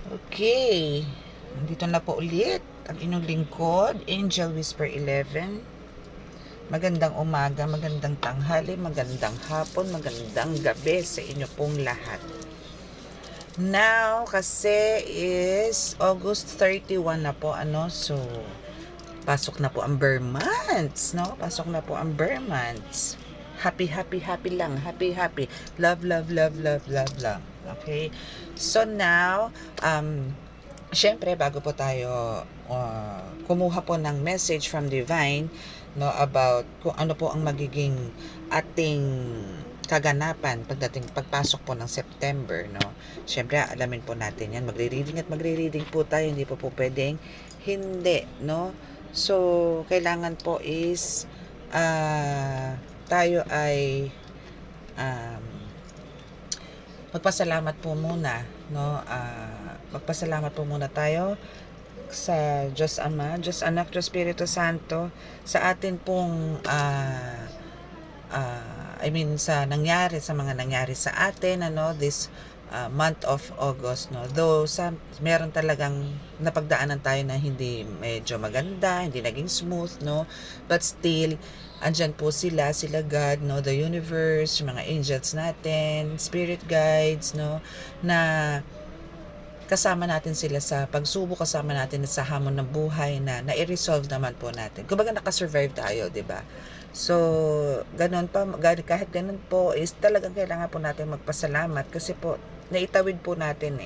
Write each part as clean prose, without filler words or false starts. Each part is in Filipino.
Okay, nandito na po ulit ang inyong lingkod, Angel Whisper 11. Magandang umaga, magandang tanghali, magandang hapon, magandang gabi sa inyo pong lahat. Now, kasi is August 31 na po, so pasok na po ang Burr months, no? Pasok na po ang Burr months. Happy, happy, happy lang. Happy, happy. Love, love, love, love, love lang. Okay? So now, syempre, bago po tayo kumuha po ng message from Divine, no, about kung ano po ang magiging ating kaganapan pagpasok po ng September, no. Syempre, alamin po natin 'yan. Magre-reading po tayo, hindi po pwedeng hindi, no. So, kailangan po is tayo ay um, magpasalamat po muna, no. Magpasalamat po muna tayo sa Diyos Ama, Diyos Anak, Diyos Espiritu Santo sa atin pong sa mga nangyari sa atin, this month of August, no. Though meron talagang napagdaanan tayo na hindi medyo maganda, hindi naging smooth, no. But still, andyan po sila God, no, the universe, yung mga angels natin, spirit guides, no, na kasama natin sila sa pagsubok, kasama natin sa hamon ng buhay na nai-resolve naman po natin. Kumbaga nakasurvive tayo, 'di ba? So, kahit ganun po is talagang kailangan po natin magpasalamat kasi po naitawid po natin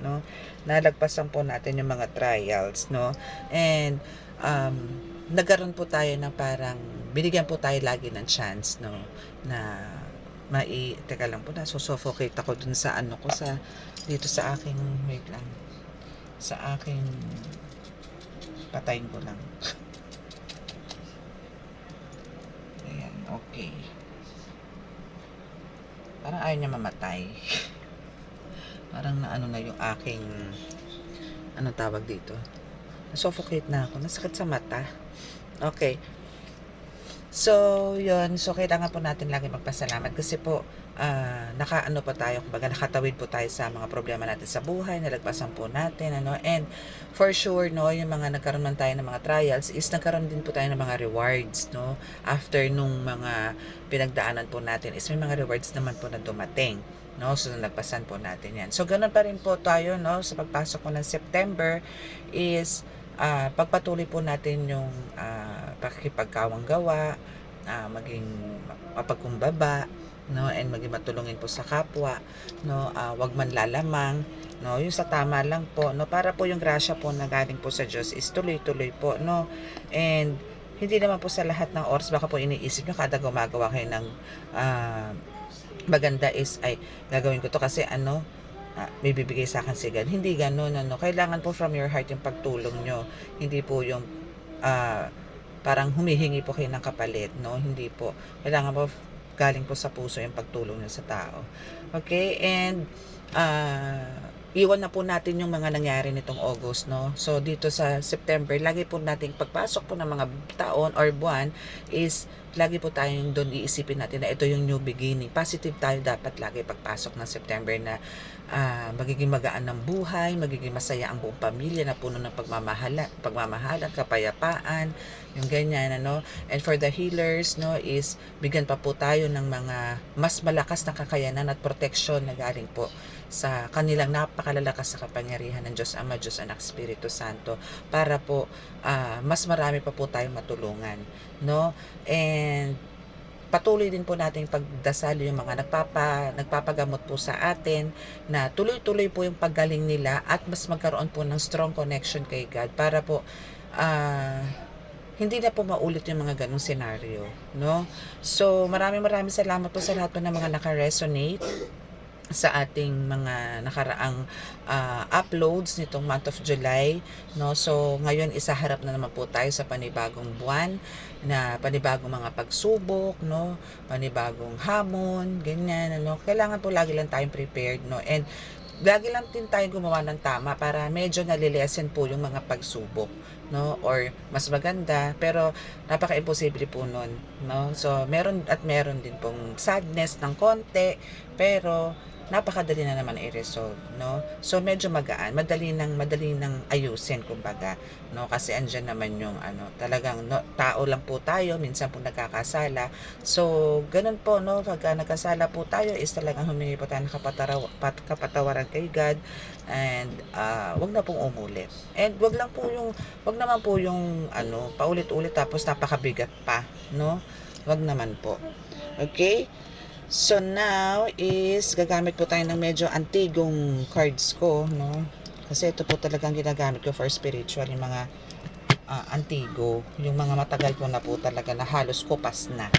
no? Nalagpasan po natin yung mga trials, no? And nagkaroon po tayo ng parang binigyan po tayo lagi ng chance, no, na teka lang po, nasusuffocate ako dun sa dito sa aking, wait lang, sa aking, patayin ko lang. Ayan, okay. Parang ayaw niya mamatay. Parang naano na yung aking, ano tawag dito? Nasuffocate na ako, nasakit sa mata. Okay. So, yun. So, kailangan po natin lagi magpasalamat kasi po, nakaano po tayo, kumbaga nakatawid po tayo sa mga problema natin sa buhay, nalagpasan po natin, and for sure, no, yung mga nagkaroon man tayo ng mga trials, is nagkaroon din po tayo ng mga rewards, no, after nung mga pinagdaanan po natin, is may mga rewards naman po na dumating, no, so nagpasan po natin yan. So, ganun pa rin po tayo, no, sa pagpasok po ng September, is pagpatuloy po natin yung pakikipagkawang gawa, maging mapagkumbaba, no, and maging matulungin po sa kapwa, no, wag man lalamang, no, yung sa tama lang po, no, para po yung grasya po na galing po sa Diyos is tuloy-tuloy po, no, and hindi naman po sa lahat ng oras baka po iniisip nyo kada gumagawa kayo ng maganda is ay gagawin ko to kasi may bibigay sa akin si God. Hindi gano'n, kailangan po from your heart yung pagtulong nyo, hindi po yung parang humihingi po kayo ng kapalit, no, hindi po, kailangan po galing po sa puso yung pagtulong nyo sa tao. Okay, and iwan na po natin yung mga nangyari nitong August, no. So dito sa September, lagi po nating pagpasok po ng mga taon or buwan is lagi po tayong doon iisipin natin na ito yung new beginning. Positive tayo dapat lagi pagpasok ng September na magiging magaan ng buhay, magiging masaya ang buong pamilya na puno ng pagmamahalan, kapayapaan, yung ganyan, And for the healers, no, is bigyan pa po tayo ng mga mas malakas na kakayanan at protection na galing po sa kanilang napakalalakas sa kapangyarihan ng Diyos Ama, Diyos Anak, Espiritu Santo para po mas marami pa po tayong matulungan, no? And patuloy din po natin pagdasal yung mga nagpapagamot po sa atin na tuloy-tuloy po yung paggaling nila at mas magkaroon po ng strong connection kay God para po hindi na po maulit yung mga ganong senaryo, no? So, maraming salamat po sa lahat po ng mga naka-resonate sa ating mga nakaraang uploads nitong month of July, no. So ngayon isaharap na naman po tayo sa panibagong buwan na panibagong mga pagsubok, no, panibagong hamon, ganyan, kailangan po lagi lang tayong prepared, no, and lagi lang din tayo gumawa ng tama para medyo nalilesen po yung mga pagsubok, no, or mas maganda, pero napaka-imposible po nun, no. So meron din pong sadness ng konti, pero napakadali na naman i-resolve, no? So medyo magaan, madali nang ayusin kumbaga, no? Kasi andiyan naman yung ano, talagang no, tao lang po tayo, minsan po nagkakasala. So ganun po, no? Pagka nagkasala po tayo is talagang humingi po tayo ng kapatawaran kay God, and wag na pong umulit. And wag naman po yung ano, paulit-ulit tapos napakabigat pa, no? Wag naman po. Okay? So now is gagamit po tayo ng medyo antigong cards ko, no? Kasi ito po talagang ginagamit ko for spiritual, yung mga antigo, yung mga matagal ko na po talaga na halos kupas na.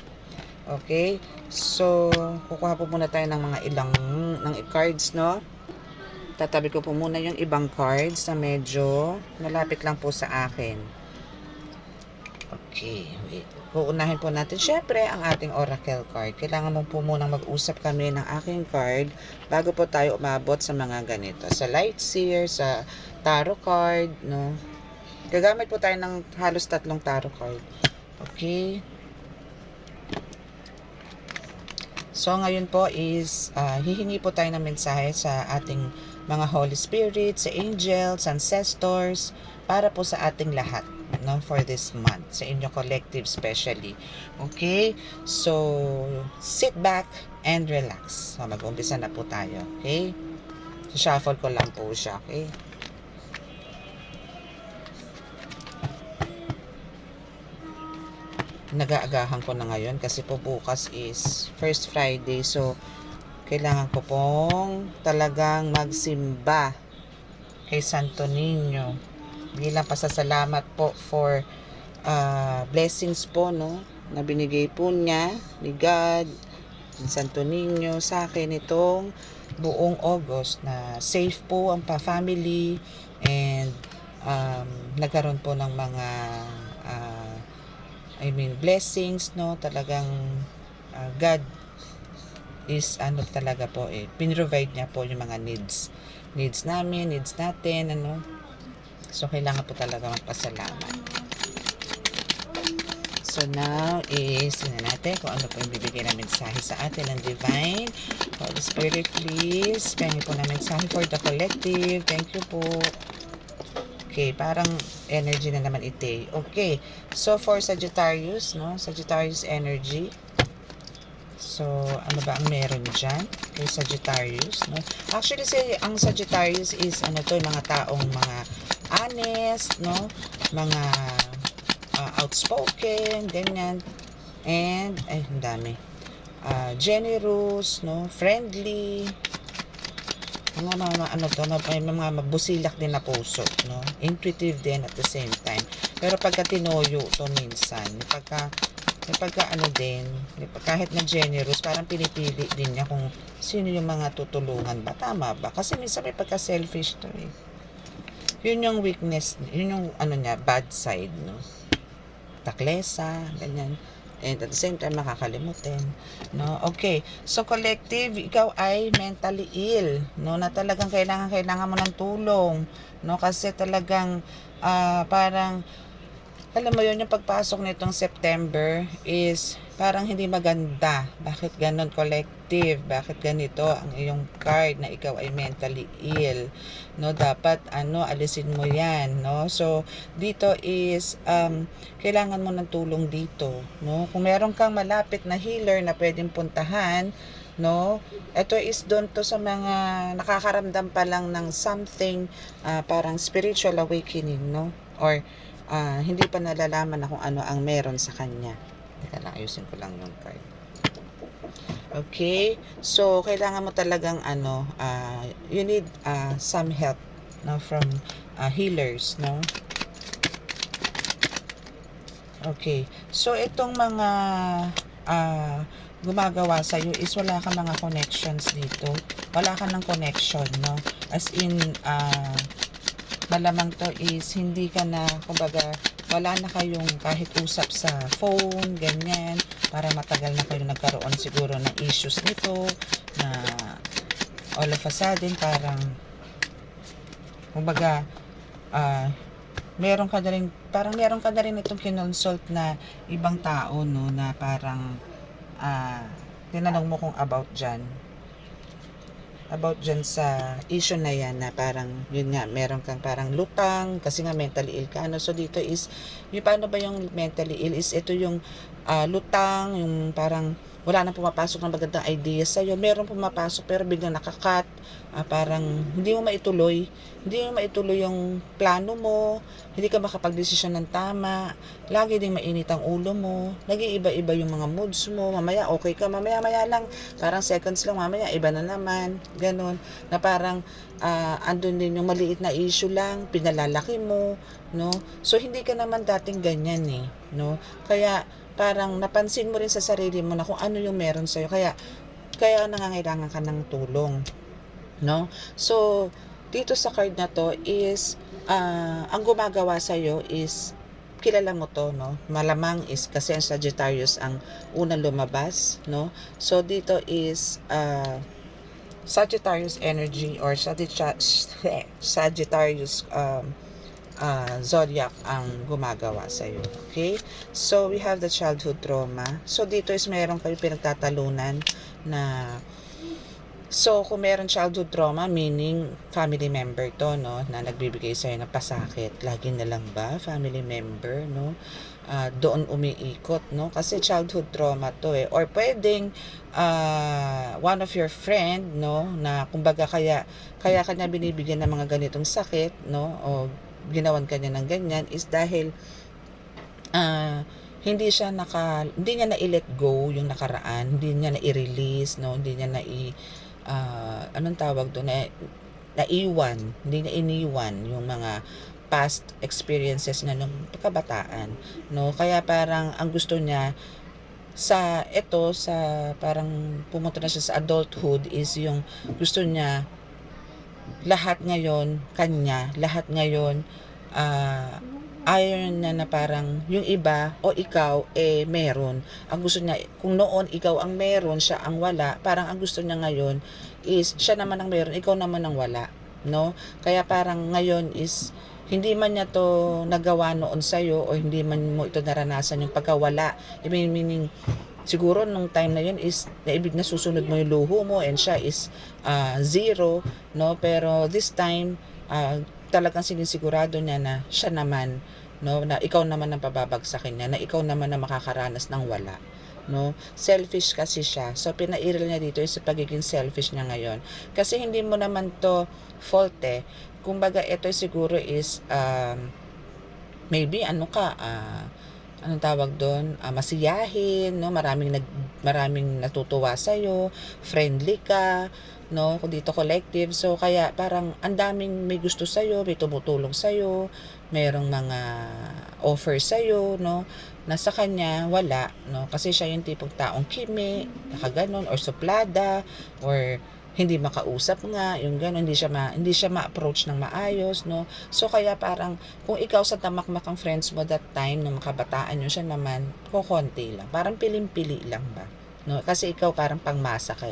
Okay? So, kukuha po muna tayo ng mga ilang ng cards, no? Tatabi ko po muna yung ibang cards na medyo malapit lang po sa akin. Okay, wait. Uunahin po natin syempre ang ating oracle card. Kailangan mo po munang mag-usap kami ng aking card bago po tayo umabot sa mga ganito. Sa light seer, sa tarot card, no? Gagamit po tayo ng halos 3 tarot card. Okay? So, ngayon po is hihingi po tayo ng mensahe sa ating mga Holy Spirit, sa angels, ancestors, para po sa ating lahat, no, for this month, sa inyo collective especially. Okay? So, sit back and relax. So, mag-umpisa na po tayo. Okay? So, shuffle ko lang po siya. Okay? Nag-aagahan ko na ngayon kasi po bukas is first Friday. So, kailangan ko pong talagang magsimba kay Santo Niño bilang pasasalamat po for blessings po, no, na binigay po niya ni God, ni Santo Niño sa akin itong buong August, na safe po ang family, and nagkaroon po ng mga blessings, no, talagang God is ano talaga po pinrovide niya po yung mga needs namin, needs natin, ano. So kailangan po talaga magpasalamat. So now is tingnan natin kung ano po yung bibigay na mensahe sa atin ng Divine Holy Spirit. Please pahingin po na mensahe for the collective. Thank you po. Okay, parang energy na naman ite. Okay, so for Sagittarius, no, Sagittarius energy. So, ano ba ang meron dyan kay Sagittarius, no? Actually, ang Sagittarius is, ano to, mga taong mga honest, no? Mga outspoken, ganyan. And, ang dami. Generous, no? Friendly. Mga ano to, may mga mabusilak din na puso, no? Intuitive din at the same time. Pero pagka tinoyo to minsan, pagka ano din, kahit na generous, parang pinipili din niya kung sino yung mga tutulungan ba. Tama ba? Kasi minsan may pagka-selfish to eh. Yun yung weakness, yun yung ano niya, bad side, no? Taklesa, ganyan. And at the same time, makakalimutin, no? Okay. So, collective, ikaw ay mentally ill, no? Na talagang kailangan mo ng tulong, no? Kasi talagang, parang, alam mo yun, yung pagpasok nitong September is parang hindi maganda. Bakit ganon, collective? Bakit ganito ang iyong card na ikaw ay mentally ill? No, dapat alisin mo 'yan, no? So dito is kailangan mo ng tulong dito, no? Kung meron kang malapit na healer na pwedeng puntahan, no? Ito is doon to sa mga nakakaramdam pa lang ng something, parang spiritual awakening, no? Or hindi pa nalalaman na kung ano ang meron sa kanya. Teka lang, ayusin ko lang yung card. Okay? So, kailangan mo talagang you need some help, no, from healers, no? Okay. So, itong mga gumagawa sa iyo is wala ka mga connections dito. Wala ka ng connection, no? As in, malamang to is hindi ka na, kumbaga, wala na kayong kahit usap sa phone, ganyan, para matagal na kayo nagkaroon siguro ng issues nito, na all of a sudden, parang, kumbaga, meron ka na rin itong kinonsult na ibang tao, no, na parang, tinanong mo kung about dyan. about dyan sa issue na yan na parang, yun nga, meron kang parang lutang kasi nga mentally ill ka. Ano? So, dito is, yung paano ba yung mentally ill is ito yung lutang, yung parang wala nang pumapasok ng magandang ideas sa'yo. Meron pumapasok pero biglang nakakat. Parang hindi mo maituloy yung plano mo, hindi ka makapag-desisyon ng tama, lagi ding mainit ang ulo mo, nag-iiba-iba yung mga moods mo, mamaya okay ka, mamaya-maya lang, parang seconds lang, mamaya iba na naman, ganun, na parang andun din yung maliit na issue lang, pinalalaki mo, no? So, hindi ka naman dating ganyan no? Kaya, parang napansin mo rin sa sarili mo na kung ano yung meron sa'yo, kaya nangangailangan ka ng tulong, no? So, dito sa card na to is, ang gumagawa sa'yo is, kilala mo to, no? Malamang is kasi ang Sagittarius ang unang lumabas, no? So, dito is, Sagittarius energy or Sagittarius zodiac ang gumagawa sa'yo. Okay? So, we have the childhood trauma. So, dito is meron kayo pinagtatalunan na so, kung meron childhood trauma, meaning family member to, no, na nagbibigay sa'yo ng pasakit. Lagi na lang ba? Family member, no? Doon umiikot, no? Kasi childhood trauma to Or pwedeng one of your friend, no, na kumbaga kaya kanya binibigyan ng mga ganitong sakit, no, o ginawan kanya ng ganyan is dahil hindi niya na-let go yung nakaraan, hindi niya na-i-release, no, hindi niya anong tawag doon, hindi niya iniwan yung mga past experiences na nung kabataan, no, kaya parang ang gusto niya sa parang pumunta na siya sa adulthood is yung gusto niya lahat ngayon ayaw niya na parang yung iba o ikaw meron. Ang gusto niya, kung noon ikaw ang meron, siya ang wala, parang ang gusto niya ngayon is siya naman ang meron, ikaw naman ang wala, no? Kaya parang ngayon is hindi man niya to nagawa noon sa'yo o hindi man mo ito naranasan yung pagkawala. Meaning, siguro nung time na yun is naibig na susunod mo yung luho mo and siya is zero, no? Pero this time, talagang sinisigurado niya na siya naman, no, na ikaw naman ang pababagsakin niya, na ikaw naman ang makakaranas ng wala, no? Selfish kasi siya. So, pinairal niya dito is sa pagiging selfish niya ngayon. Kasi hindi mo naman to fault Kumbaga, ito siguro is, maybe, anong tawag doon, masiyahin, no? Maraming natutuwa sa'yo, friendly ka, no? Kung dito collective, so kaya parang ang daming may gusto sa'yo, may tumutulong sa'yo, merong mga offer sa'yo, no? Nasa kanya, wala, no? Kasi siya yung tipong taong kimi, nakaganon, or suplada, or hindi makausap nga, yung gano'n, hindi siya ma-approach ng maayos, no? So, kaya parang, kung ikaw sa tamakmakang friends mo that time, nung makabataan nyo, siya naman, kukonti lang. Parang piling-pili lang ba? No? Kasi ikaw parang pangmasa ka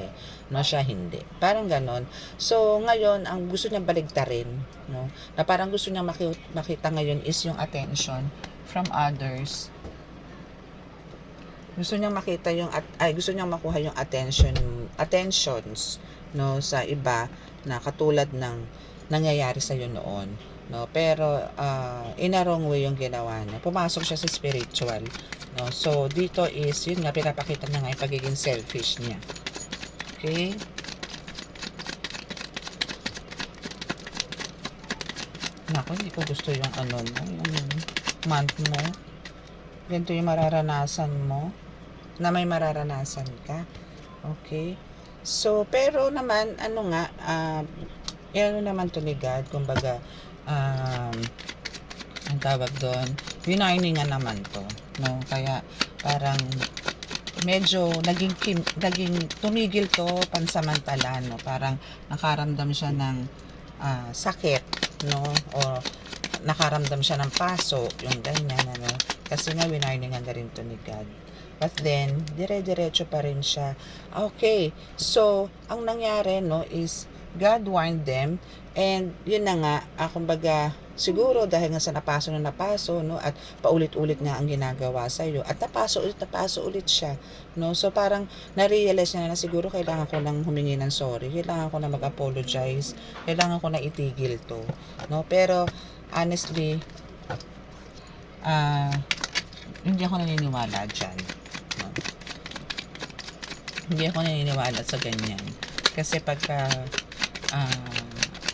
no? Siya hindi. Parang gano'n. So, ngayon, ang gusto niya baligtarin, no? Na parang gusto niya makita ngayon is yung attention from others. Gusto niyang makita gusto niyang makuha yung attentions, no, sa iba na katulad ng nangyayari sa iyo noon, no. Pero in a wrong way yung ginawa niya. Pumasok siya sa spiritual, no. So dito is yun nga, pinapakita niya nga yung pagiging selfish niya. Okay? Naku, hindi ko gusto yung yung month mo. Ganito yung mararanasan mo, na may mararanasan ka. Okay? So, pero naman, naman to ni God, kumbaga, ang tawag doon, winarningan naman to, no? Kaya, parang, medyo, naging tumigil to pansamantala, no? Parang, nakaramdam siya ng, sakit, no? O, nakaramdam siya ng paso, yung ganyan, ano? Kasi nga, winarningan na rin to ni God. But then, dire-diretso pa rin siya. Okay. So, ang nangyari, no, is God warned them, and yun na nga, kumbaga, siguro dahil nga sa napaso na napaso, no, at paulit-ulit nga ang ginagawa sa iyo, at napaso ulit siya, no, so parang na-realize niya na siguro kailangan ko nang humingi ng sorry, kailangan ko na mag-apologize, kailangan ko na itigil to, no, pero honestly, hindi ako naniniwala dyan, no? Hindi ako naniniwala sa ganyan, kasi pagka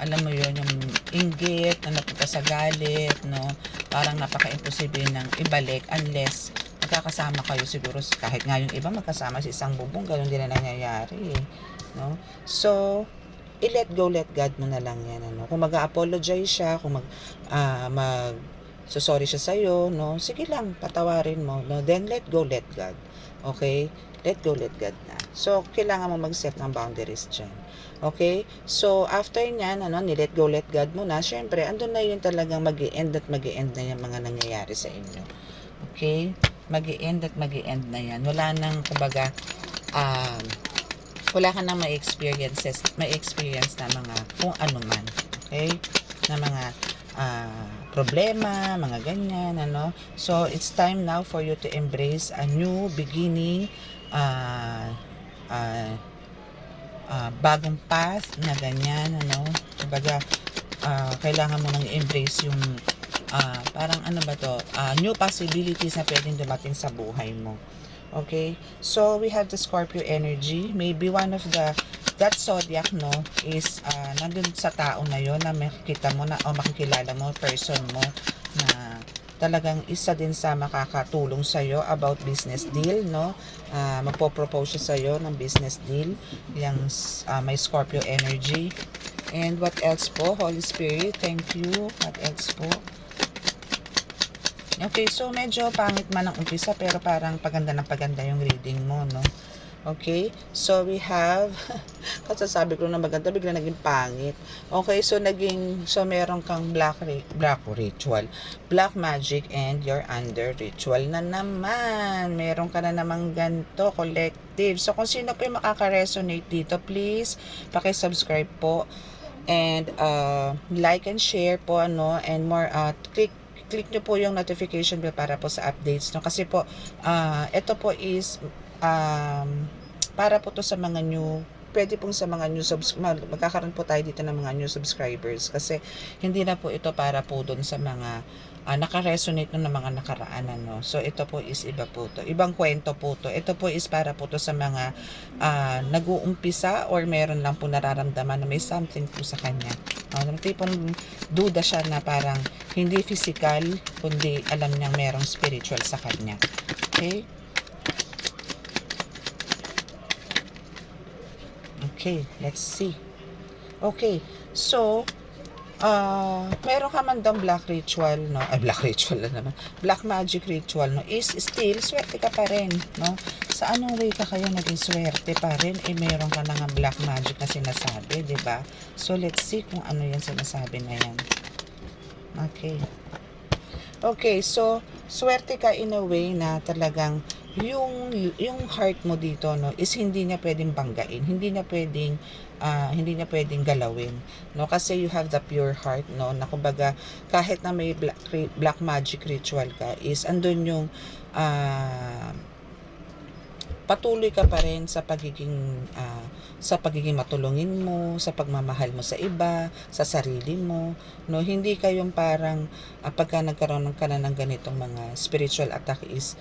alam mo yun, yung inggit na napunta sa galit, no, parang napaka-imposible ng ibalik unless magkakasama kayo siguro, kahit nga yung iba magkasama sa isang bubong, ganun din na nangyayari, no. So let God mo na lang yan, ano. Kung mag-apologize siya, kung sorry siya sa'yo, no, sige lang, patawarin mo, no, then let God. Okay? Let God na. So, kailangan mo mag-set ng boundaries dyan. Okay? So, after nyan, ni-let God mo na, syempre, andun na yun talagang mag-i-end na yung mga nangyayari sa inyo. Okay? Mag-i-end na yan. Wala nang, kumbaga, wala ka nang ma-experience na mga kung ano man. Okay? Na mga problema, mga ganyan, ano. So, it's time now for you to embrace a new beginning, bagong path na ganyan, ano. Kumbaga, kailangan mo nang embrace yung parang ano ba to, new possibilities na pwedeng dumating sa buhay mo. Okay? So, we have the Scorpio energy. Maybe one of that zodiac, no, is nandun sa tao na yon na makikita mo na o makikilala mo, person mo na talagang isa din sa makakatulong sa iyo about business deal, no. Magpo-propose siya sa iyo ng business deal, yung may Scorpio energy. And what else po? Holy Spirit, thank you. What else po? Okay, so medyo pangit man ang umpisa, pero parang paganda yung reading mo, no? Okay, so we have, kasasabi ko na maganda, bigla naging pangit. Okay, so meron kang black ritual, black magic, and you're under ritual na naman. Meron ka na namang ganito, collective. So kung sino po yung makaka-resonate dito, please, paki-subscribe po, and like and share po, ano, and more, click nyo po yung notification bell para po sa updates, no? Kasi po, ito po is, para po to sa mga new, pwede pong sa mga new magkakaroon po tayo dito ng mga new subscribers, kasi hindi na po ito para po dun sa mga naka-resonate ng mga nakaraan, ano. So ito po is iba po to, ibang kwento po to. Ito po is para po to sa mga nag-uumpisa or meron lang po nararamdaman na may something po sa kanya, tipong duda siya na parang hindi physical, kundi alam niyang merong spiritual sa kanya. Okay? Okay, let's see. Okay, so, meron ka man daw black ritual, no? Black ritual na naman. Black magic ritual, no? Is still, swerte ka pa rin, no? Sa anong way ka kaya naging swerte pa rin? Meron ka na nga black magic na sinasabi, di ba? So, let's see kung ano yung sinasabi na yan. Okay. Okay, so, swerte ka in a way na talagang yung heart mo dito, no, is hindi niya pwedeng banggain, hindi niya pwedeng galawin, no, kasi you have the pure heart, no, na kumbaga kahit na may black magic ritual ka, is andun yung patuloy ka pa rin sa pagiging matulungin mo, sa pagmamahal mo sa iba, sa sarili mo, no. Hindi kayong parang pagka nagkaroon ka na ng ganitong mga spiritual attack is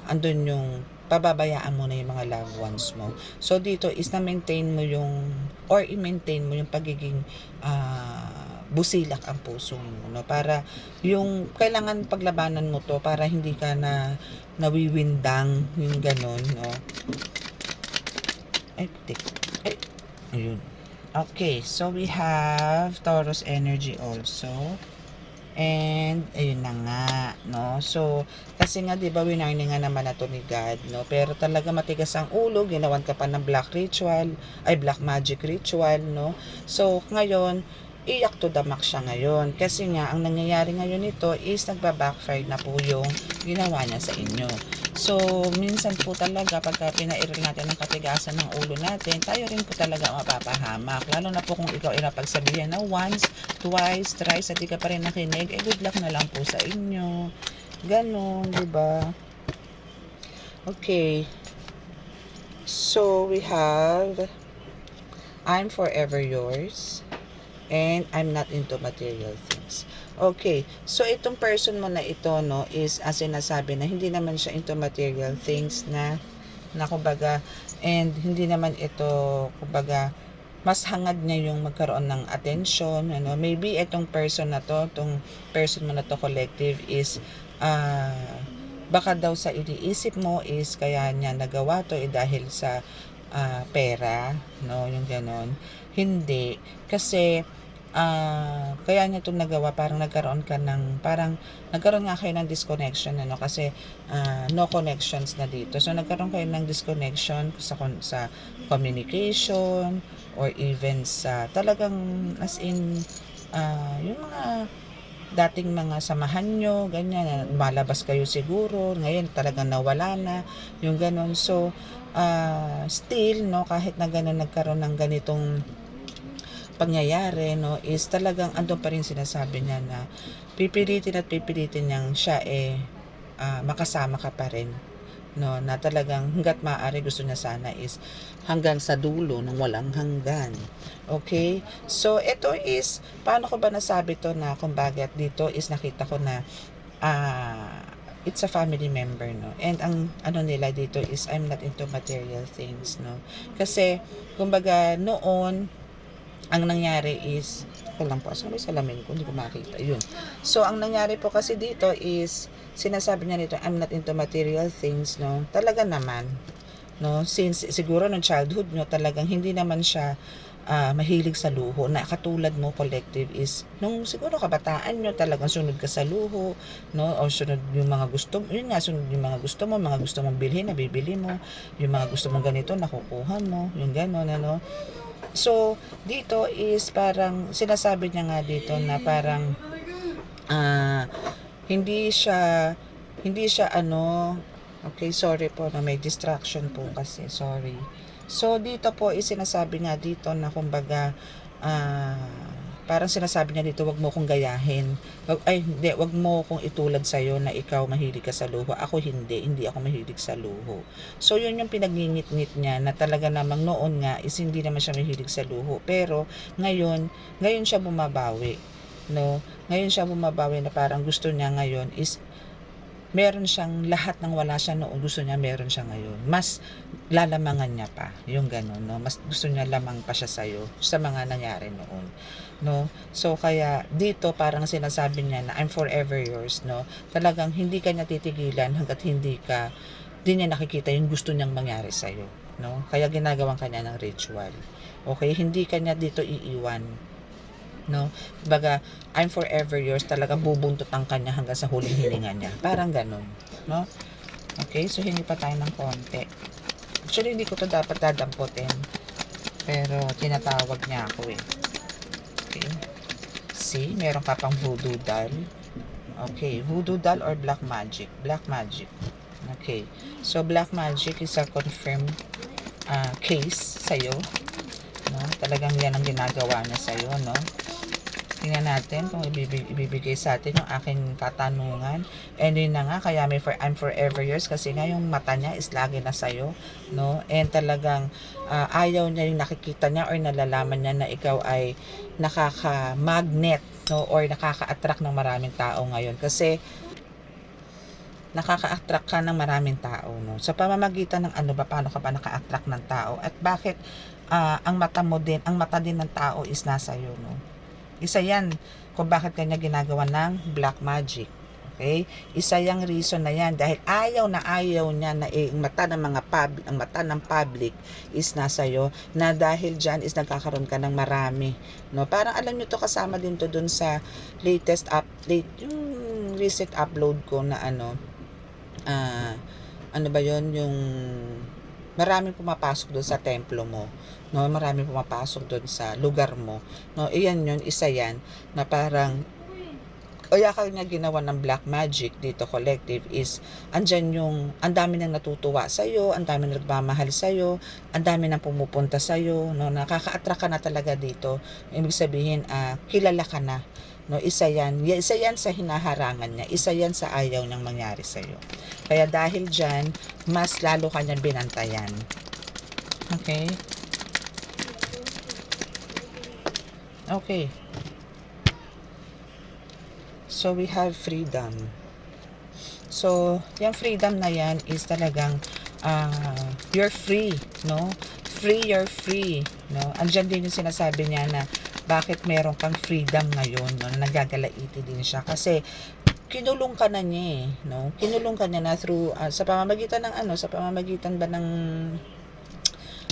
andun yung pababayaan mo na yung mga loved ones mo. So dito is i-maintain mo yung pagiging busilak ang puso mo, no, para yung kailangan paglabanan mo to para hindi ka nawiwindang, yung ganon, no. Ayun. Okay, so we have Taurus energy also. And ayun na nga, no. So kasi nga 'di ba winarning nga naman na to ni God, no. Pero talaga matigas ang ulo, ginawan ka pa ng black magic ritual, no. So ngayon, iyak to the max siya ngayon. Kasi nga ang nangyayari ngayon nito is nagba-backfire na po yung ginawa niya sa inyo. So, minsan po talaga pagka pinairal natin ng katigasan ng ulo natin, tayo rin po talaga mapapahamak. Lalo na po kung ikaw ay napagsabihan na once, twice, thrice, at di ka pa rin nakinig, good luck na lang po sa inyo. Ganon, di ba? Okay. So, we have I'm forever yours and I'm not into material things. Okay, so itong person mo na ito, no, is as sinasabi na hindi naman siya into material things na kumbaga, and hindi naman ito, kumbaga, mas hangad niya yung magkaroon ng attention, ano, maybe itong person na to, itong person mo na to, collective, is, baka daw sa iniisip mo is kaya niya nagawa to dahil sa pera, no, yung ganon. Hindi, kasi kaya niya itong nagawa, parang nagkaroon nga kayo ng disconnection, ano, kasi no connections na dito. So nagkaroon kayo ng disconnection sa communication, or even sa talagang as in yung mga dating mga samahan nyo, ganyan, malabas kayo siguro, ngayon talagang nawala na, yung ganon. So still, no, kahit na ganon nagkaroon ng ganitong pangyayari, no, is talagang andun pa rin sinasabi niya na pipilitin niyang siya makasama ka pa rin, no, na talagang hangga't maaari gusto niya sana is hanggang sa dulo ng walang hanggan. Okay, so ito is, paano ko ba nasabi to na kung bakit dito is nakita ko na it's a family member, no, and ang ano nila dito is I'm not into material things, no, kasi kumbaga noon ang nangyari is, lang po, sa may salamin ko, hindi ko makita, yun. So, ang nangyari po kasi dito is, sinasabi niya nito, I'm not into material things, no, talaga naman, no, since siguro ng childhood nyo, talagang hindi naman siya mahilig sa luho, na katulad mo, collective, is, nung siguro kabataan nyo, talagang sunod ka sa luho, no, o sunod yung mga gusto, yun nga, sunod yung mga gusto mong bilhin, nabibili mo, yung mga gusto mong ganito, nakukuha mo, yung gano'n, ano. So, dito is parang sinasabi niya nga dito na parang hindi siya ano, okay, sorry po na may distraction po kasi, sorry. So, dito po is sinasabi nga dito na kumbaga parang sinasabi niya dito, wag mo kong gayahin. Wag mo kong itulad sa'yo na ikaw mahilig ka sa luho. Ako hindi ako mahilig sa luho. So, yun yung pinagngingit-ngit niya na talaga namang noon nga is hindi naman siya mahilig sa luho. Pero, ngayon siya bumabawi. No? Ngayon siya bumabawi na parang gusto niya ngayon is meron siyang lahat ng wala siya noon, gusto niya meron siya ngayon. Mas lalamangan niya pa, yung gano'n, no? Mas gusto niya lamang pa siya sa'yo sa mga nangyari noon, no? So, kaya dito parang sinasabi niya na I'm forever yours, no? Talagang hindi ka niya titigilan hanggat hindi niya nakikita yung gusto niyang mangyari sa'yo, no? Kaya ginagawan ka niya ng ritual. Okay? Hindi ka niya dito iiwan, no? Baga, I'm forever yours, talagang bubuntutan ka niya hanggang sa huling hininga niya. Parang ganun, no? Okay, so hingi pa tayo ng konti. Actually, hindi ko to dapat dadamputin. Pero, tinatawag niya ako eh. Okay. See, meron ka pang voodoo doll. Okay, voodoo doll or black magic? Black magic. Okay. So, black magic is a confirmed case sa'yo. No? Talagang yan ang ginagawa niya sa'yo, no? Tingnan natin kung ibibigay sa atin yung aking katanungan. And yun na nga, kaya I'm forever yours kasi nga yung mata niya is lagi na sa'yo, no? And talagang ayaw niya yung nakikita niya or nalalaman niya na ikaw ay nakaka-magnet, no? Or nakaka-attract ng maraming tao ngayon. Kasi nakaka-attract ka ng maraming tao, no? Sa pamamagitan ng ano ba, paano ka ba naka-attract ng tao? At bakit ang mata din ng tao is nasa iyo, no? Isa yan kung bakit kanya ginagawa ng black magic. Okay? Isa yung reason na yan dahil ayaw niya na ang mata ng public is nasa iyo, na dahil diyan is nagkakaroon ka ng marami, no? Parang alam niyo to, kasama din to dun sa latest update, yung recent upload ko na ano ba yon, yung maraming pumapasok doon sa templo mo, no? Maraming pumapasok doon sa lugar mo, no? Iyan yun, isa yan na parang kaya kanya ginawa ng black magic dito collective is andyan yung ang dami nang natutuwa sa iyo, ang dami nang nagmamahal sa iyo, ang dami nang pumupunta sa iyo, no, nakaka-attract ka na talaga dito. Ibig sabihin kilala ka na, no, isa yan sa hinaharangan niya, isa yan sa ayaw niyang mangyari sa iyo. Kaya dahil diyan, mas lalo kanyang binantayan. Okay? Okay. So, we have freedom. So, yung freedom na yan is talagang you're free, no? You're free, no? Andyan din yung sinasabi niya na bakit meron kang freedom ngayon, no? Nagagalaiti din siya kasi kinulong ka na niya, no? Kinulong ka niya na through sa pamamagitan ng sa pamamagitan ba ng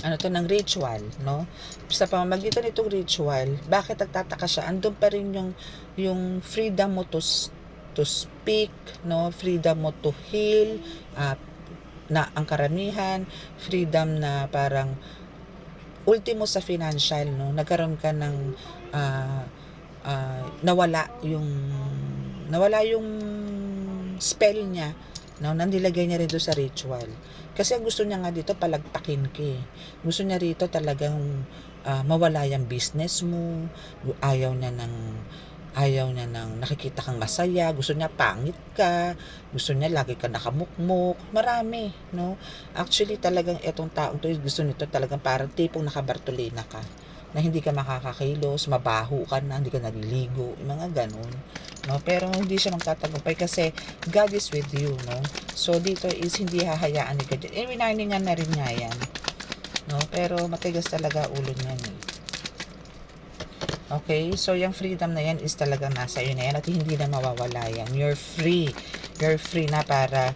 ng ritual, no? Sa pamamagitan nitong ritual, bakit nagtataka siya? Andun pa rin yung freedom mo to speak, no? Freedom mo to heal, na ang karamihan, freedom na parang ultimo sa financial, no? Nagkaroon ka ng nawala yung spell niya, no? Nandilagay niya rin doon sa ritual. Kasi ang gusto niya nga dito palagpakin ka. Gusto niya rito talagang mawala yung business mo. Ayaw niya ng nakikita kang masaya. Gusto niya pangit ka. Gusto niya lagi ka nakamukmuk. Marami, no? Actually talagang etong taong to, gusto nito talagang parang tipong nakabartolina ka. Na hindi ka makakakilos, mabaho ka na, hindi ka naliligo, mga ganun, no? Pero hindi siya magtatagumpay kasi God is with you, no? So dito is hindi hahayaan ni God. Winarningan na rin niya yan, no? Pero matigas talaga ulo niya ni. Okay, so yung freedom na yan is talagang nasa iyo na yan at hindi na mawawala yan. You're free na para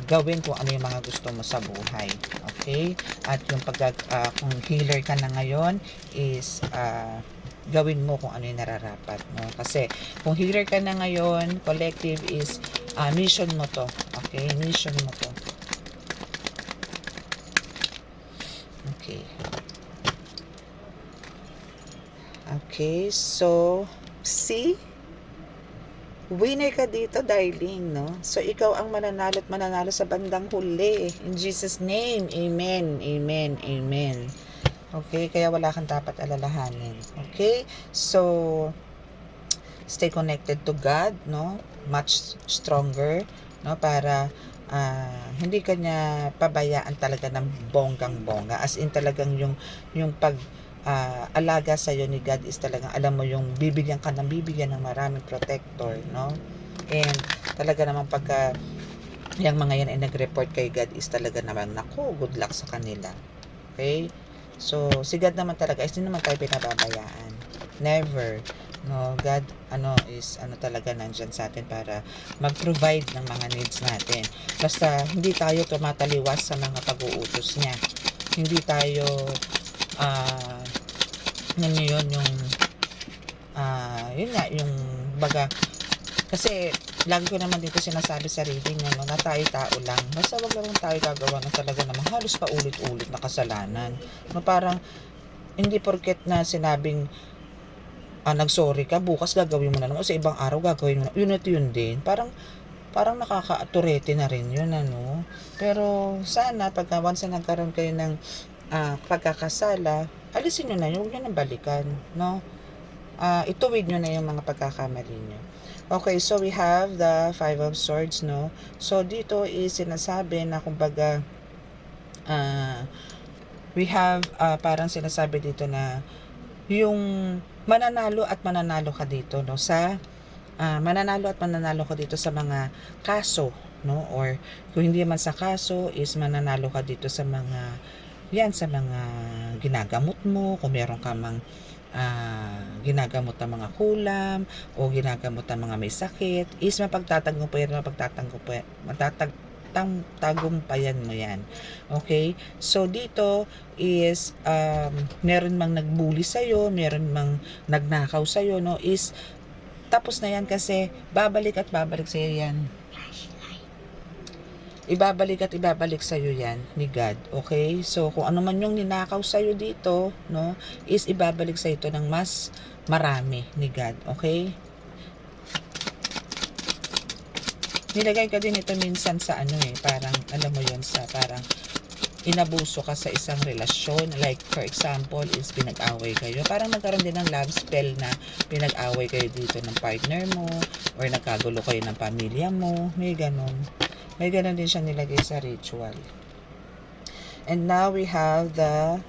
gawin kung ano yung mga gusto mo sa buhay. Okay? At yung kung healer ka na ngayon is gawin mo kung ano yung nararapat, no? Kasi kung healer ka na ngayon, collective is mission mo to. Okay? Mission mo to. Okay. Okay, so see? Winner ka dito, darling, no? So, ikaw ang mananalo at mananalo sa bandang huli. In Jesus' name, amen, amen, amen. Okay, kaya wala kang dapat alalahanin. Okay, so, stay connected to God, no? Much stronger, no? Para hindi ka niya pabayaan talaga ng bonggang-bongga. As in talagang yung alaga sa iyo ni God is talagang alam mo yung bibigyan ng maraming protector, no? And talaga naman pagka yung mga yan ay nag-report kay God is talaga naman nako, good luck sa kanila. Okay? So si God naman talaga is hindi naman tayo pinababayaan. Never. No, God is talaga nandiyan sa atin para mag-provide ng mga needs natin. Basta hindi tayo tumataliwas sa mga pag-uutos niya. Hindi tayo yun yung baga, kasi lagi ko naman dito sinasabi sa reading na tayo-tao lang, basta wag lang tayo gagawa na talaga naman halos paulit-ulit na kasalanan, no? Parang hindi porket na sinabing nagsorry ka, bukas gagawin mo na naman, o sa ibang araw gagawin mo na, yun din, parang nakaka-aturete na rin yun, pero sana pagka once na nagkaroon kayo ng pagkakasala, alisin nyo na yun, huwag nyo nang balikan, no? Ituwid nyo na yung mga pagkakamali nyo. Okay, so we have the Five of Swords, no? So dito is sinasabi na kumbaga we have parang sinasabi dito na yung mananalo ka dito, no? Sa mananalo ka dito sa mga kaso, no? Or kung hindi man sa kaso is mananalo ka dito sa mga ginagamot mo, kung meron ka mang ginagamot ng mga kulam o ginagamot ng mga may sakit, is mapagtatagumpayan mo yan. Okay? So dito is meron mang nagbuli sa'yo, meron mang nagnakaw sa'yo, no? Is tapos na yan kasi babalik sa'yo yan. Ibabalik sa'yo yan ni God. Okay? So, kung ano man yung ninakaw sa'yo dito, no, is ibabalik sa'yo ito ng mas marami ni God. Okay? nilagay ka din ito minsan sa ano parang alam mo yon, sa parang inabuso ka sa isang relasyon. Like for example is pinag-away kayo, parang nagkaroon din ng love spell na pinag-away kayo dito ng partner mo, or nagkagulo kayo ng pamilya mo. May ganon din siya nilagay sa ritual. And now we have the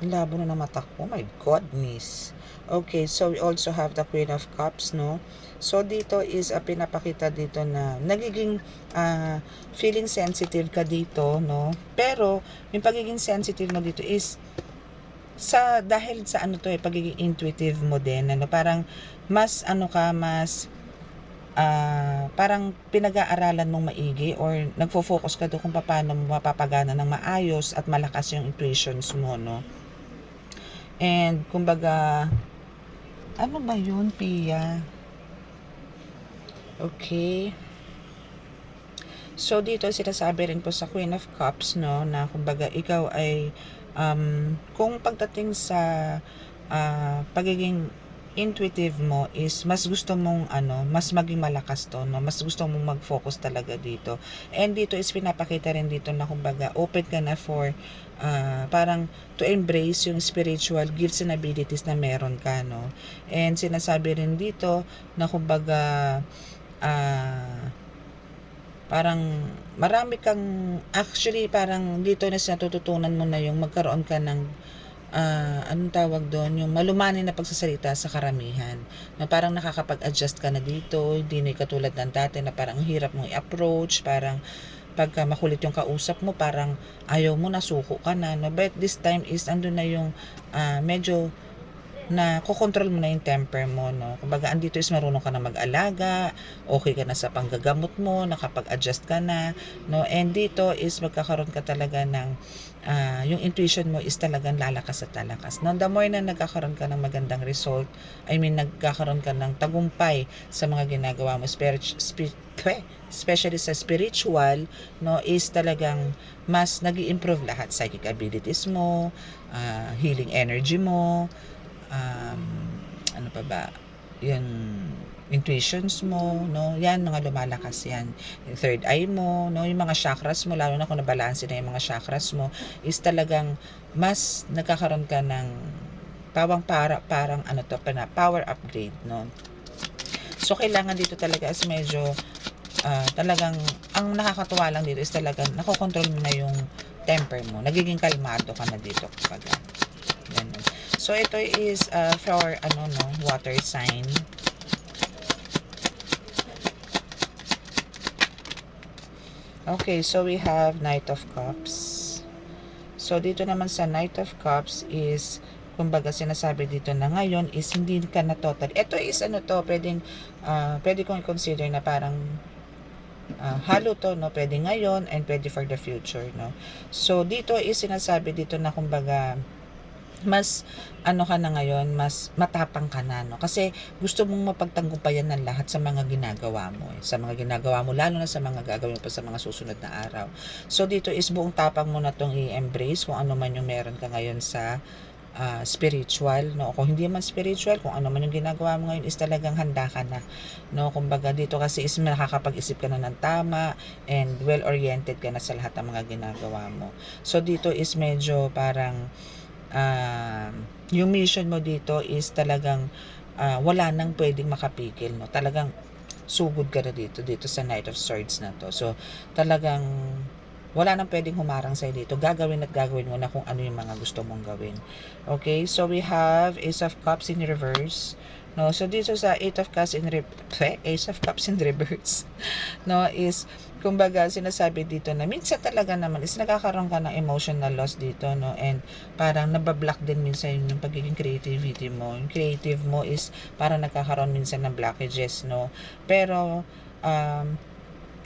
labo na ng mata ko. Oh my goodness. Okay, so we also have the Queen of Cups, no? So dito is pinapakita dito na nagiging feeling sensitive ka dito, no? Pero yung pagiging sensitive mo dito is dahil sa ano to pagiging intuitive mo din, ano, parang mas ano ka, mas parang pinag-aaralan mong maigi, or nagfo-focus ka doon kung paano mo mapapagana ng maayos at malakas yung intuitions mo, no? And kumbaga, ano ba yun, Pia? Okay. So dito sinasabi rin po sa Queen of Cups, no, na kumbaga ikaw ay kung pagdating sa pagiging intuitive mo is mas gusto mong mas maging malakas to, no, mas gusto mong mag-focus talaga dito. And dito is pinapakita rin dito na kumbaga open ka na for parang to embrace yung spiritual gifts and abilities na meron ka, no. And sinasabi rin dito na kumbaga parang marami kang actually, parang dito na natututunan mo na yung magkaroon ka ng anong tawag doon, yung malumanay na pagsasalita sa karamihan, na parang nakakapag-adjust ka na dito, hindi na katulad ng dati na parang hirap mong i-approach, parang pagka makulit yung kausap mo, parang ayaw mo, nasuko ka na, no? But this time is andun na yung medyo na kokontrol mo na yung temper mo, no? Kumbaga andito is marunong ka na mag-alaga, okay ka na sa panggagamot mo, nakapag-adjust ka na, no? And dito is magkakaroon ka talaga ng yung intuition mo is talagang lalakas at lalakas. Now, the more na nagkakaroon ka ng magandang result, I mean nagkakaroon ka ng tagumpay sa mga ginagawa mo, especially sa spiritual, no, is talagang mas nag-i-improve lahat, psychic abilities mo, healing energy mo, ano pa ba, yung intuitions mo, no, yan, mga lumalakas yan. Yung third eye mo, no, yung mga chakras mo, lalo na kung nabalanse na yung mga chakras mo, is talagang mas nagkakaroon ka ng parang ano to, power upgrade, no. So kailangan dito talaga is medyo talagang ang nakakatuwa lang dito is talagang nakokontrol mo na yung temper mo, nagiging kalmado ka na dito kapag ganun. So ito is for water sign. Okay, so we have Knight of Cups. So dito naman sa Knight of Cups is kumbaga sinasabi dito na ngayon is hindi ka na total. Ito is pwede kong i-consider na parang halo to, no, pwede ngayon and pwede for the future, no. So dito is sinasabi dito na kumbaga mas ka na ngayon, mas matapang ka na, no? Kasi gusto mong mapagtanggumpayan ng lahat sa mga ginagawa mo, sa mga ginagawa mo, lalo na sa mga gagawin pa sa mga susunod na araw. So dito is buong tapang mo na tong i-embrace kung ano man yung meron ka ngayon sa spiritual, no? Kung hindi man spiritual, kung ano man yung ginagawa mo ngayon is talagang handa ka na, no? Kumbaga dito kasi is nakakapag-isip ka na ng tama and well-oriented ka na sa lahat ng mga ginagawa mo. So dito is medyo parang yung mission mo dito is talagang wala nang pwedeng makapigil, no? Talagang sugod ka na dito sa Knight of Swords na to. So talagang wala nang pwedeng humarang sa'yo dito. Gagawin mo na kung ano yung mga gusto mong gawin. Okay, so we have Ace of Cups in reverse, no? So dito sa Ace of Cups in reverse, no, is kumbaga sinasabi dito na minsan talaga naman is nagkakaroon ka ng emotional loss dito, no, and parang nabablock din minsan yung pagiging creativity mo. Yung creative mo is parang nagkakaroon minsan ng blockages, no. Pero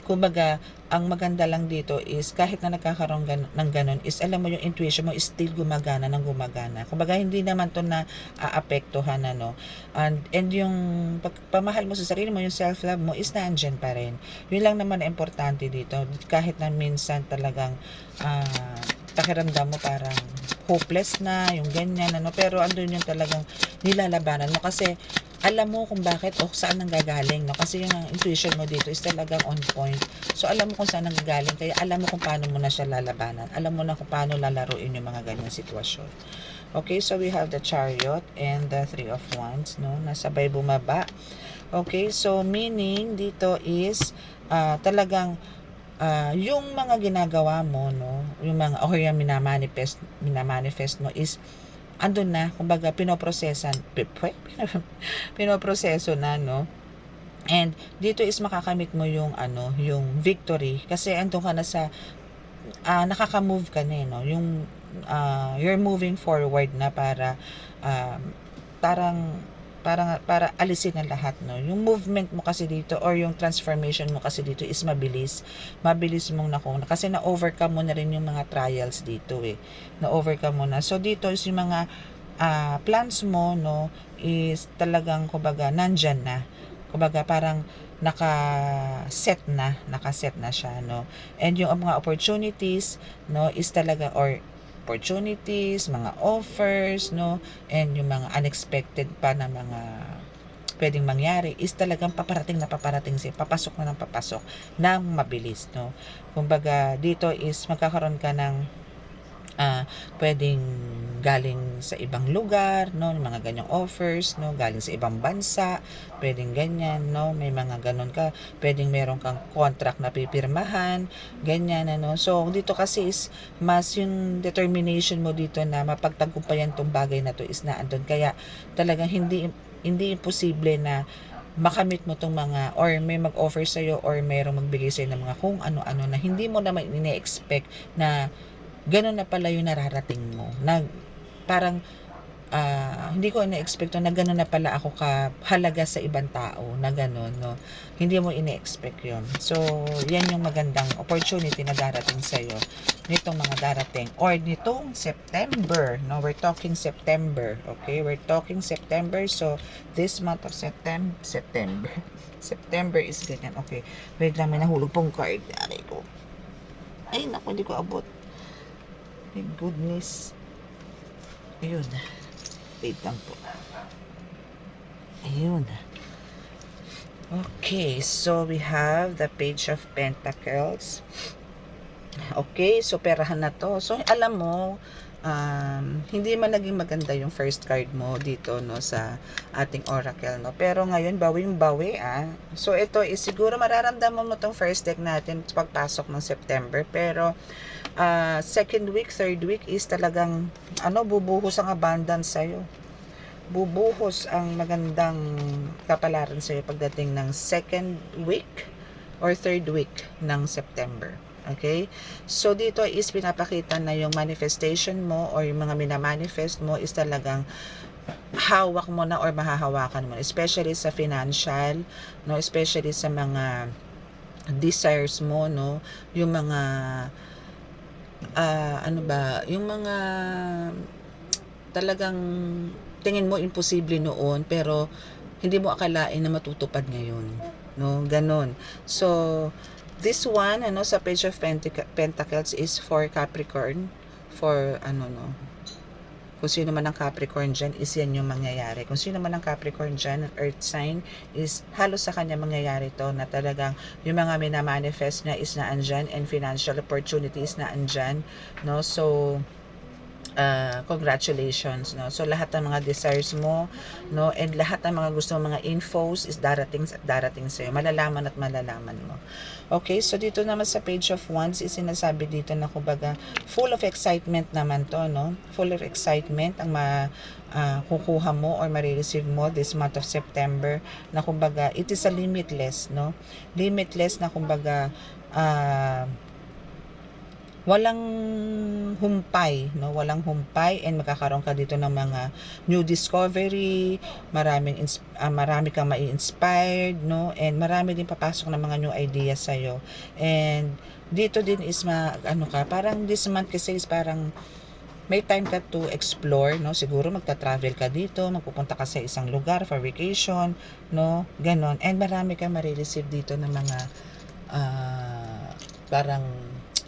kumbaga ang maganda lang dito is kahit na nagkakaroon ng ganun is alam mo yung intuition mo is still gumagana. Kumbaga hindi naman to na aapektuhan, ano. And yung pagpamahal mo sa sarili mo, yung self-love mo is nandyan pa rin. Yun lang naman na importante dito. Kahit na minsan talagang pakiramdam mo parang hopeless na, yung ganyan, ano. Pero andun yung talagang nilalabanan mo kasi alam mo kung bakit o saan nanggagaling, no? Kasi yung intuition mo dito is talagang on point. So, alam mo kung saan nanggagaling, kaya alam mo kung paano mo na siya lalabanan. Alam mo na kung paano lalaruin yung mga ganyang sitwasyon. Okay, so we have the Chariot and the Three of Wands, no? Nasabay bumaba. Okay, so meaning dito is talagang yung mga ginagawa mo, no? Yung mga or yung minamanifest mo is andun na, kumbaga pinoproseso na, no? And dito is makakamit mo yung yung victory kasi andun ka na sa nakaka-move ka na, no? Yung you're moving forward na para parang para alisin ang lahat, no? Yung movement mo kasi dito or yung transformation mo kasi dito is mabilis. Mabilis mong kasi na-overcome mo na rin yung mga trials dito eh. Na-overcome mo na. So dito is yung mga plans mo, no, is talagang kumbaga nandyan na. Kumbaga parang nakaset na siya, no. And yung mga opportunities, no, is talaga opportunities, mga offers, no, and yung mga unexpected pa na mga pwedeng mangyari is talagang paparating siya, papasok na ng papasok ng mabilis, no. Kumbaga dito is magkakaroon ka ng pwedeng galing sa ibang lugar, no, mga ganyang offers, no, galing sa ibang bansa, pwedeng ganyan, no, may mga ganon ka, pwedeng meron kang contract na pipirmahan, ganyan, ano. So, dito kasi is mas yung determination mo dito na mapagtagumpayan tong bagay na to is naandun. Kaya talagang hindi imposible na makamit mo tong mga or may mag-offer sa'yo or mayroong magbigay sa'yo ng mga kung ano-ano na hindi mo naman ine-expect na ganun na pala yung nararating mo. Na parang hindi ko ina-expect na ganun na pala ako kahalaga sa ibang tao na ganun, no. Hindi mo ine-expect yun. So, yan yung magandang opportunity na darating sa'yo nitong mga darating or nitong September, no. We're talking September, okay? We're talking September. So, this month of September is ganyan. Okay. Wait lang, may nahulog pong card. Aray ko. Ay, naku, hindi ko abot. My goodness. Ayun. Wait lang po. Ayun. Okay, so we have the Page of Pentacles. Okay, so perahan na to. So, alam mo, hindi man naging maganda yung first card mo dito, no, sa ating oracle, no. Pero ngayon, bawi. So, ito is siguro mararamdaman mo tong first deck natin pagpasok ng September. Pero, second week, third week is talagang bubuhos ang abundance sa'yo. Bubuhos ang magandang kapalaran sa'yo pagdating ng second week or third week ng September. Okay? So, dito is pinapakita na yung manifestation mo or yung mga minamanifest mo is talagang hawak mo na or mahahawakan mo. Especially sa financial, no? Especially sa mga desires mo, no? Yung mga yung mga talagang tingin mo imposible noon pero hindi mo akalain na matutupad ngayon, no, ganon. So this one sa Page of Pentacles is for Capricorn, for no, kung sino man ang Capricorn dyan, is yan yung mangyayari. Kung sino man ang Capricorn dyan, earth sign, is halos sa kanya mangyayari to na talagang yung mga minamanifest niya is naandyan and financial opportunities naandyan, no? So, congratulations, no. So lahat ng mga desires mo, no, and lahat ng mga gusto mong mga infos is darating sa iyo, malalaman mo. Okay, so dito naman sa Page of Wands is sinasabi dito na kumbaga full of excitement naman to, no. Full of excitement ang kukuha mo or marireceive mo this month of September, na kumbaga it is a limitless, no. Limitless na kumbaga walang humpay, no? Walang humpay, and magkakaroon ka dito ng mga new discovery, marami kang mai-inspired, no? And marami din papasok ng mga new ideas sa iyo. And dito din is parang this month kasi is parang may time ka to explore, no? Siguro magta-travel ka dito, magpupunta ka sa isang lugar for vacation, no? Ganon. And marami kang ma-receive dito ng mga parang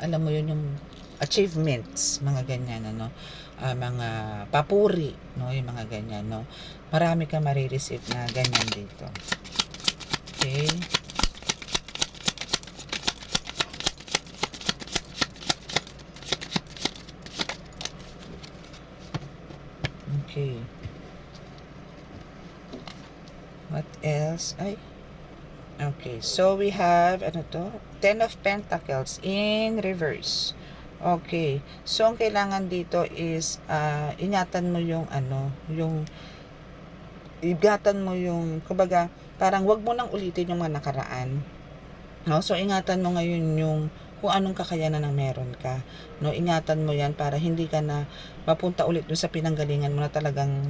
alam mo yun, yung achievements, mga ganyan, mga papuri, no, yung mga ganyan, no. Marami kang marireceive na ganyan dito. Okay. Okay. What else? Ay. Okay. So, we have, ano to? 10 of Pentacles in reverse. Okay. So, ang kailangan dito is, ingatan mo yung, kumbaga, parang wag mo nang ulitin yung mga nakaraan. No? So, ingatan mo ngayon yung kung anong kakayanan ng meron ka. No? Ingatan mo yan para hindi ka na mapunta ulit dun sa pinanggalingan mo na talagang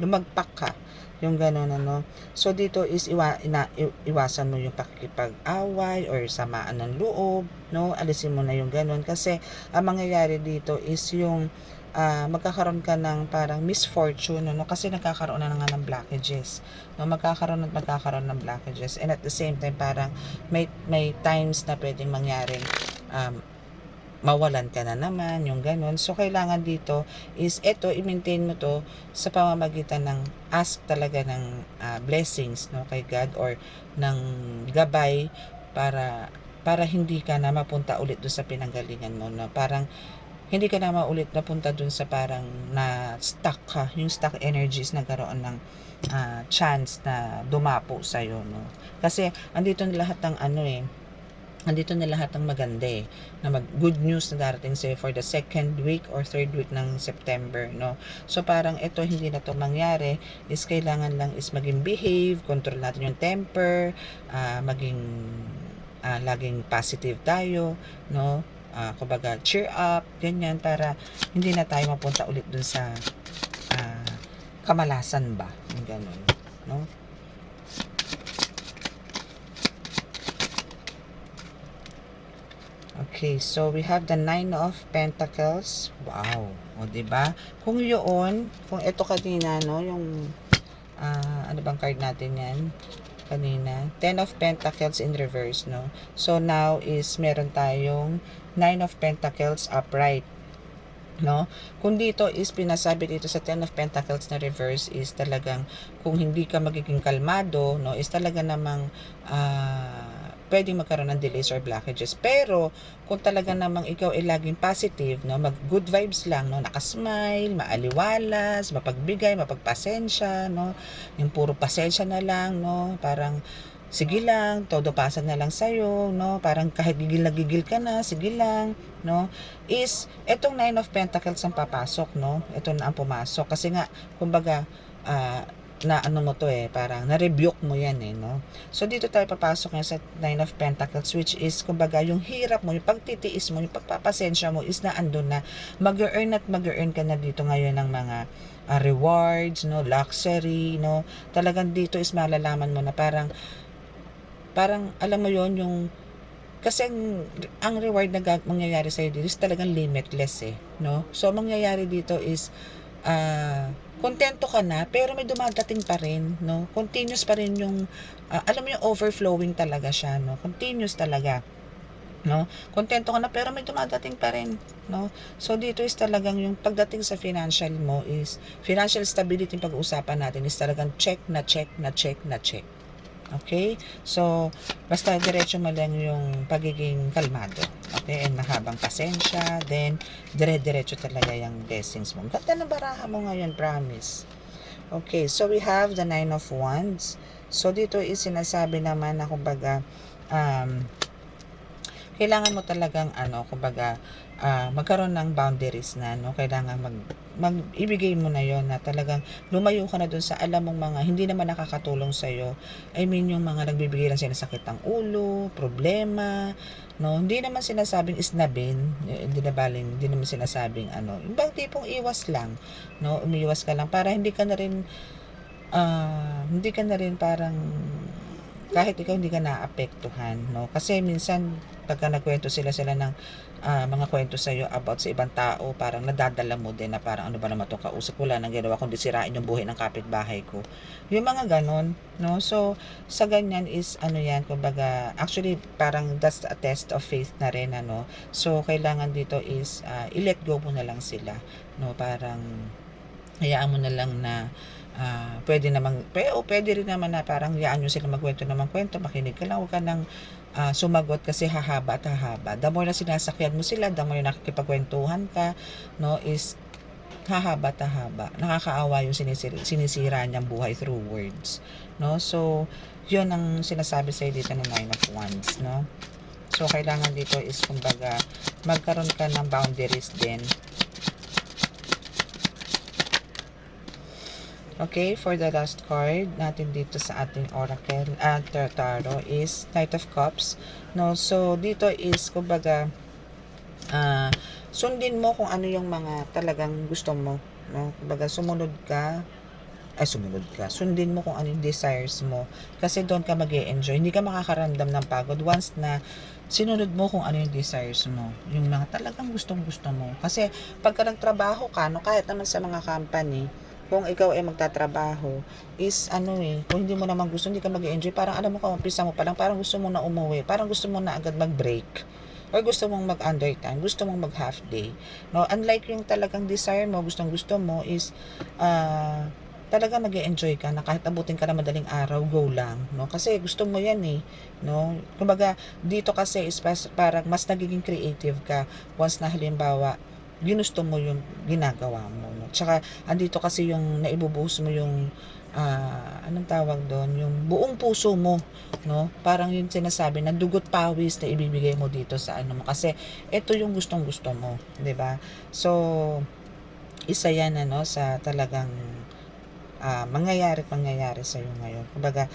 lumagpak ka. Yung gano'n, ano. So, dito is iwasan mo yung pakikipag-away or samaan ng loob, no. Alisin mo na yung gano'n. Kasi, ang mangyayari dito is yung magkakaroon ka ng parang misfortune, no? Kasi nagkakaroon na nga ng blockages, no? Magkakaroon ng blockages, and at the same time parang may times na pwedeng mangyaring mawalan ka na naman, yung ganun. So, kailangan dito is ito, i-maintain mo to sa pamamagitan ng ask talaga ng blessings, no, kay God, or ng gabay para hindi ka na mapunta ulit doon sa pinanggalingan mo, no. Parang hindi ka na maulit napunta dun sa parang na stuck ka, yung stuck energies nagkaroon ng chance na dumapo sa'yo, no. Kasi andito na lahat ng andito na lahat ng maganda na good news na darating sa'yo for the second week or third week ng September, no. So parang ito hindi na to mangyari, is kailangan lang is maging behave, control natin yung temper, laging positive tayo, no. Kumbaga cheer up, ganyan, para hindi na tayo mapunta ulit dun sa kamalasan ba, yung ganun, no. Okay, so we have the 9 of Pentacles. Wow. O, diba? Kung ito kanina, no, yung, ano bang card natin yan? Kanina. 10 of Pentacles in reverse, no? So, now is meron tayong 9 of Pentacles upright, no? Kung dito is pinasabi dito sa 10 of Pentacles na reverse is talagang kung hindi ka magiging kalmado, no, is talaga namang pwedeng magkaroon ng delays or blockages. Pero kung talaga namang ikaw ay laging positive, no, mag good vibes lang, no, nakasmile, maaliwalas, mapagbigay, mapagpasensya, no, yung puro pasensya na lang, no, parang sige lang, todo pasa na lang sa'yo, no, parang kahit gigil na gigil ka na, sige lang, no, is etong 9 of Pentacles ang papasok, no, ito na ang pumasok, kasi nga, kumbaga, na ano mo to parang na-rebuke mo yan no. So dito tayo papasok sa 9 of Pentacles, which is kumbaga yung hirap mo, yung pagtitiis mo, yung pagpapasensya mo is na andun na, mag-earn ka na dito ngayon ng mga rewards, no, luxury, no. Talagang dito is malalaman mo na parang alam mo yon yung kasi ang reward na mangyayari sa'yo dito is talagang limitless no. So mangyayari dito is kontento ka na pero may dumadating pa rin, no. Continuous pa rin yung alam mo yung overflowing talaga siya, no. Continuous talaga, no. Kontento ka na pero may dumadating pa rin, no. So dito is talagang yung pagdating sa financial mo is financial stability, pag-uusapan natin is talagang check na check na check na check. Okay? So, basta diretso mo lang yung pagiging kalmado. Okay? And mahabang pasensya. Then, dire-diretso talaga yung blessings mo. Ganda ng baraha mo ngayon, promise. Okay, so we have the 9 of Wands. So, dito is sinasabi naman na kumbaga, kailangan mo talagang kumbaga magkaroon ng boundaries na, no. Kailangan ibigay mo na yon na talagang lumayo ka na dun sa alam mong mga hindi naman nakakatulong sa iyo. I mean yung mga nagbibigay lang sila sakit ng ulo, problema, no. Hindi naman sinasabing isnabin, hindi naman sinasabing ibang tipong iwas lang, no. Umiiwas ka lang para hindi ka na rin parang kahit ikaw hindi ka naapektuhan, no? Kasi minsan pagka nagkwento sila ng mga kwento sa iyo about sa ibang tao, parang nadadala mo din na parang ano ba naman 'tong kausap, wala nang ginawa kundi sirain yung buhay ng kapitbahay ko. Yung mga gano'n, no? So, sa ganyan is ano 'yan, kumbaga actually parang that's a test of faith na rin ano. So, kailangan dito is i-let go mo na lang sila, no? Parang hayaan mo na lang na pwede rin naman na parang hayaan niyo sila magkwento ng kwento, makinig ka lang, huwag ka ng sumagot kasi hahaba at hahaba. The more na sinasakyan mo sila, the more na nakikipagkwentuhan ka, no, is hahaba at hahaba. Nakakaawa yung sinisira niyang buhay through words, no? So, yun ang sinasabi sa'yo dito ng Nine of Wands, no? So, kailangan dito is kumbaga magkaroon ka ng boundaries din. Okay, for the last card natin dito sa ating oracle tarot is Knight of Cups, no? So dito is kumbaga sundin mo kung ano yung mga talagang gusto mo, no? Kumbaga sundin mo kung ano yung desires mo, kasi doon ka mag-e-enjoy, hindi ka makakaramdam ng pagod once na sinunod mo kung ano yung desires mo, yung mga talagang gusto mo. Kasi pagka nagtrabaho ka, no, kahit naman sa mga company, kung ikaw ay magtatrabaho is kung hindi mo naman gusto, hindi ka mag-enjoy, parang alam mo ka, umpisa mo pa lang, parang gusto mo na umuwi, parang gusto mo na agad mag-break, or gusto mong mag-undertime, gusto mong mag-half day, no? Unlike yung talagang desire mo, gusto mo is talaga mag-enjoy ka na kahit abutin ka na madaling araw, go lang, no? Kasi gusto mo yan no? Kumbaga dito kasi is parang mas nagiging creative ka once na halimbawa ginusto mo yung ginagawa mo, no? Tsaka andito kasi yung naibubuhos mo yung anong tawag doon, yung buong puso mo, no? Parang yung sinasabi na dugot pawis na ibibigay mo dito sa ano mo, kasi ito yung gustong-gusto mo, 'di ba? So isa yan sa talagang mangyayari sa iyo ngayon. Kumbaga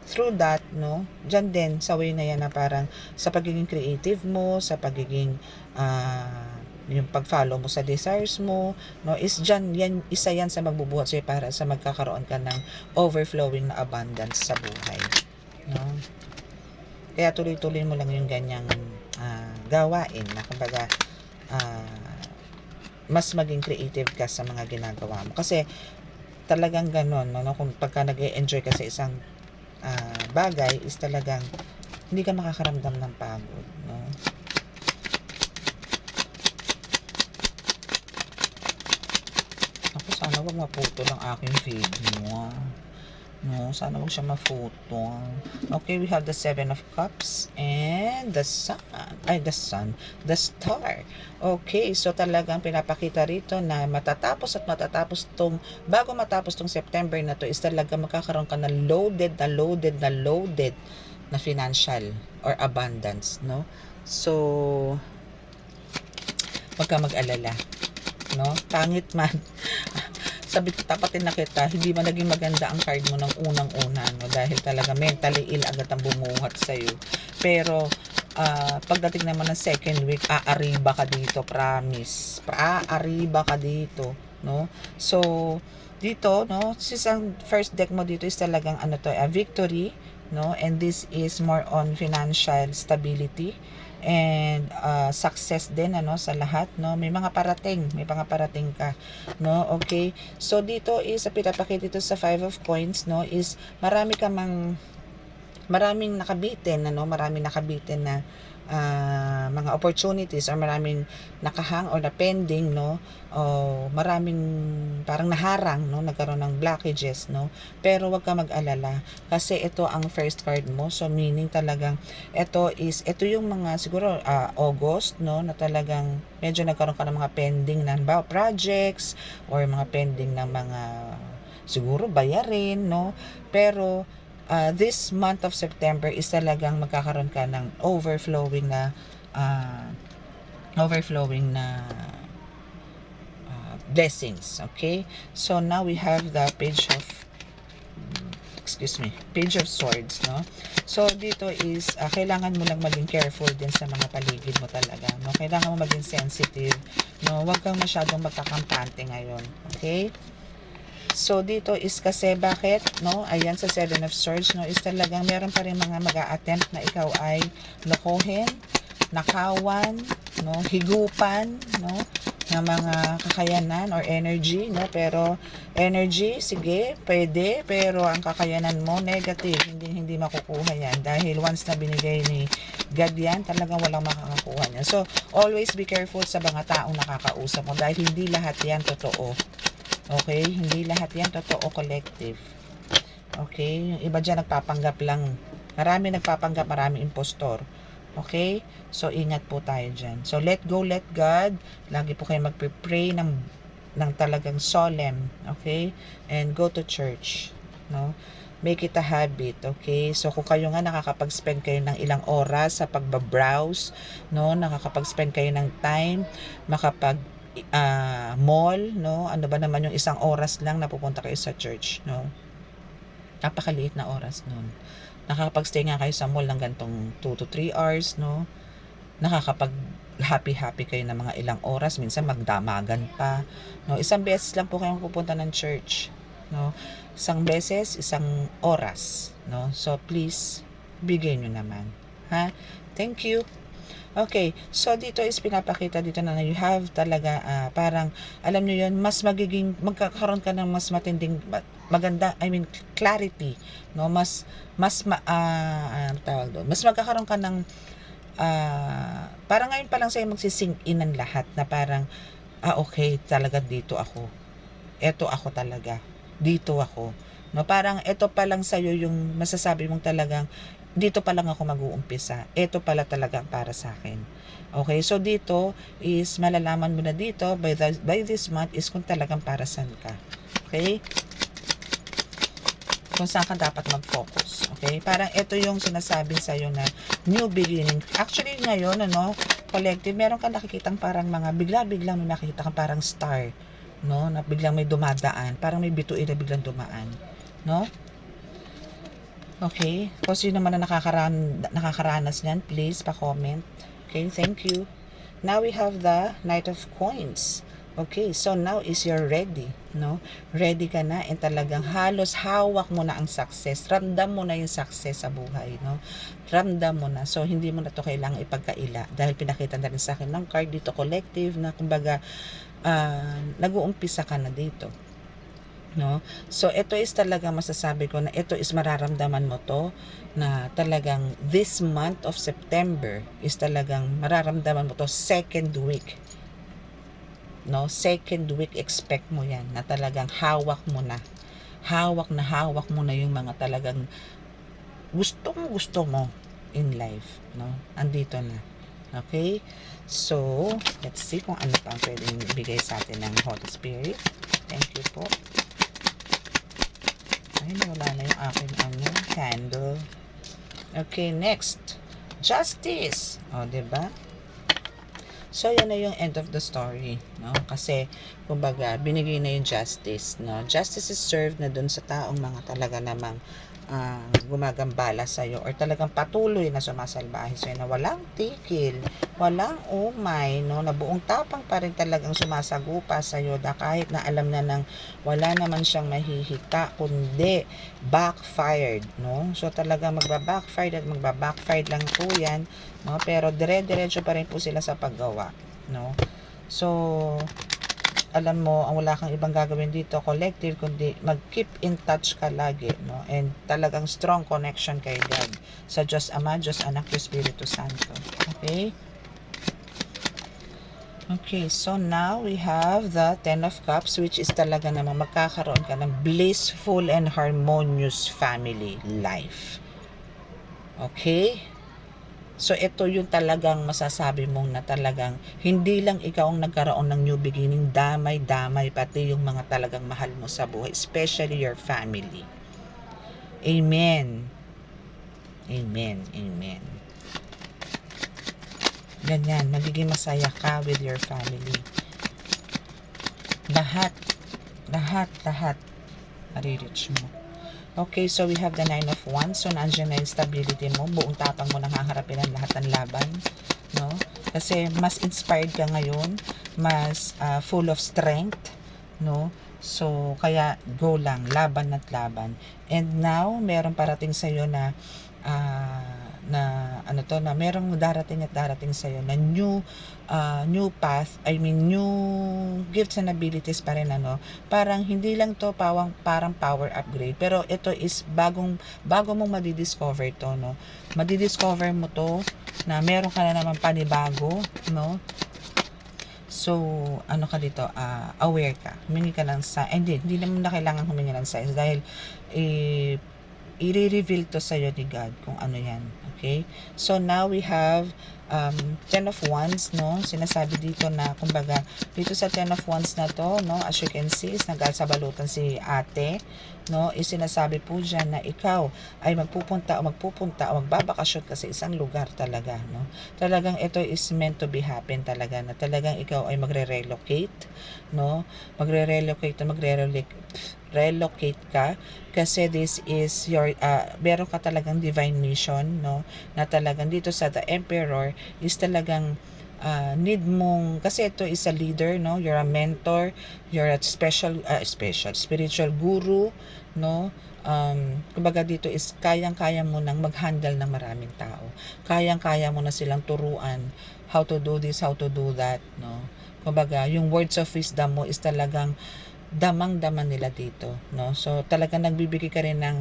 through that, no, diyan din sa way na yan na parang sa pagiging creative mo, sa pagiging yung pag-follow mo sa desires mo, no, is yan, isa yan sa magbubuhat sa'yo para sa magkakaroon ka ng overflowing na abundance sa buhay, no? Kaya tuloy-tuloy mo lang yung ganyang gawain na kumbaga mas maging creative ka sa mga ginagawa mo, kasi talagang ganon, no? Kung pagka nag-e-enjoy ka sa isang bagay is talagang hindi ka makakaramdam ng pagod, no? Ako, sana wag maputol ang aking video, no? Sana wag siya maputol. Okay, we have the Seven of Cups and the Sun. The Star. Okay, so talagang pinapakita rito na bago matapos tong September na to is talaga magkakaroon ka ng loaded na financial or abundance, no? So, wag ka mag-alala, no? Pangit man. Sabi ko, tapatin na kita, hindi man naging maganda ang card mo ng unang-una, no? Dahil talaga mentally ill agad ang bumuhat sa'yo. Pero, pagdating naman ng second week, aariba ka dito, promise. Aariba ka dito, no? So, dito, no, ang first deck mo dito is talagang victory, no? And this is more on financial stability and success din sa lahat, no? May mga parating ka, no? Okay, so dito is pinapakita dito sa Five of Coins, no, is maraming nakabitin na mga opportunities, or maraming nakahang or na pending, no, o maraming parang naharang, no, nagkaroon ng blockages, no. Pero wag ka mag-alala kasi ito ang first card mo, so meaning talagang ito yung mga siguro August, no, na talagang medyo nagkaroon ka ng mga pending na projects or mga pending na mga siguro bayarin, no. Pero this month of September is talagang magkakaroon ka ng overflowing na blessings. Okay, so now we have the Page of Swords, no. So dito is kailangan mo lang maging careful din sa mga paligid mo talaga, no. Kailangan mo maging sensitive, no. Huwag kang masyadong magkakampante ngayon, okay. So, dito is kasi bakit, no? Ayan, sa Seven of Swords, no? Is talagang meron pa rin mga mag-a-attempt na ikaw ay lokohin, nakawan, no? Higupan, no? Na mga kakayanan or energy, no? Pero, energy, sige, pwede, pero ang kakayanan mo, negative, hindi makukuha yan. Dahil once na binigay ni God yan, talagang walang makakakuha niya. So, always be careful sa mga taong nakakausap mo dahil hindi lahat yan totoo. Okay? Hindi lahat yan totoo, collective. Okay? Yung iba dyan nagpapanggap lang. Marami nagpapanggap, marami impostor. Okay? So, ingat po tayo dyan. So, let go, let God. Lagi po kayo magpipray ng talagang solemn. Okay? And go to church. No? Make it a habit. Okay? So, kung kayo nga nakakapag-spend kayo ng ilang oras sa pagbabrowse, no? Nakakapag-spend kayo ng time, mall, no? Ano ba naman yung isang oras lang na pupunta kayo sa church, no? Napakaliit na oras nun. Nakakapag-stay nga kayo sa mall ng gantong 2 to 3 hours, no? Nakakapag happy kayo ng mga ilang oras, minsan magdamagan pa, no? Isang beses lang po kayong pupunta ng church, no? Isang beses, isang oras, no? So please, bigay nyo naman, ha? Thank you. Okay, so dito is pinapakita dito na you have talaga parang alam niyo yun, mas magkakaroon ka ng mas matinding maganda, I mean clarity, no? Tawag doon, mas magkakaroon ka ng parang ngayon pa lang sa'yo magsisink in ang lahat na parang okay, talaga dito ako. Eto ako talaga. Dito ako. No, parang ito pa lang sa'yo yung masasabi mong talagang dito pa lang ako mag-uumpisa. Ito pala talaga para sa akin. Okay, so dito is malalaman mo na dito by this month is kung talagang para saan ka. Okay? Kung saan ka dapat mag-focus. Okay? Parang ito yung sinasabi sa'yo na new beginning. Actually ngayon, collective, meron kang nakikitang parang mga bigla-biglang may nakikita kang parang star. No? Na biglang may dumadaan. Parang may bituin na biglang dumaan. No? Okay, kung sino naman na nakakaranas niyan, please pa-comment. Okay, thank you. Now we have the Knight of Coins. Okay, so now is you're ready, no? Ready ka na and talagang halos hawak mo na ang success. Ramdam mo na yung success sa buhay, no? Ramdam mo na. So, hindi mo na to kailangang ipagkaila dahil pinakita na rin sa akin ng card dito, collective, na kumbaga nag-uumpisa ka na dito. No? So, ito is talaga masasabi ko na ito is mararamdaman mo to na talagang this month of September is talagang mararamdaman mo to second week. No? Second week, expect mo yan na talagang hawak mo na. Hawak mo na yung mga talagang gusto mo in life. No? Andito na. Okay? So, let's see kung ano pa ang pwedeng ibigay sa atin ng Holy Spirit. Thank you po. Ay, wala na yung aking candle. Okay, next. Justice. O, diba? So, yan na yung end of the story. No? Kasi, kumbaga, binigay na yung justice. No? Justice is served na dun sa taong mga talaga namang gumagambala sa'yo or talagang patuloy na sumasalbahe sa'yo na walang tigil, walang umay, no? Na buong tapang pa rin talagang sumasagupa sa'yo na kahit na alam na ng wala naman siyang mahihita kundi backfired, no? So talagang magbabackfired lang po yan, no? Pero dire-diretso pa rin po sila sa paggawa, no? So alam mo, ang wala kang ibang gagawin dito, collective, kundi mag-keep in touch ka lagi, no? And talagang strong connection kay God. Sa Diyos Ama, Diyos Anak, Diyos Espiritu Santo. Okay? Okay, so now we have the Ten of Cups, which is talaga naman magkakaroon ka ng blissful and harmonious family life. Okay? So, ito yung talagang masasabi mong na talagang hindi lang ikaw ang nagkaroon ng new beginning, damay-damay, pati yung mga talagang mahal mo sa buhay, especially your family. Amen. Amen. Amen. Ganyan, magiging masaya ka with your family. Lahat, marireach mo. Okay, so we have the Nine of Wands. So, nandiyan na yung stability mo. Buong tapang mo nang haharapin ang lahat ng laban. No? Kasi mas inspired ka ngayon. Mas full of strength. No? So, kaya go lang, laban at laban. And now, meron parating sa'yo na merong darating at darating sa'yo na new path, I mean, new gifts and abilities pa rin, parang hindi lang to parang power upgrade, pero ito is bago mong madidiscover to, madidiscover mo to na meron ka na naman panibago, So, ano ka dito, aware ka. Humingi ka ng sign. Hindi naman na kailangan humingi ng signs dahil i-reveal to sa'yo ni God kung ano yan. Okay? So, now we have 10 of Wands, Sinasabi dito na, kumbaga, dito sa 10 of Wands na to, as you can see, is nagsabalutan si ate, is sinasabi po dyan na ikaw ay magpupunta o magbabakasyon ka sa isang lugar talaga, Talagang ito is meant to be happen talaga, na talagang ikaw ay magre-relocate, relocate ka kasi this is your meron ka talagang divine mission, na talagang dito sa the Emperor is talagang need mong, kasi ito is a leader, you're a mentor, you're a special spiritual guru, kumbaga dito is kayang-kaya mo nang mag-handle ng maraming tao, kayang-kaya mo na silang turuan how to do this, how to do that, kumbaga yung words of wisdom mo is talagang damang-dama nila dito, so talagang nagbibigay ka rin ng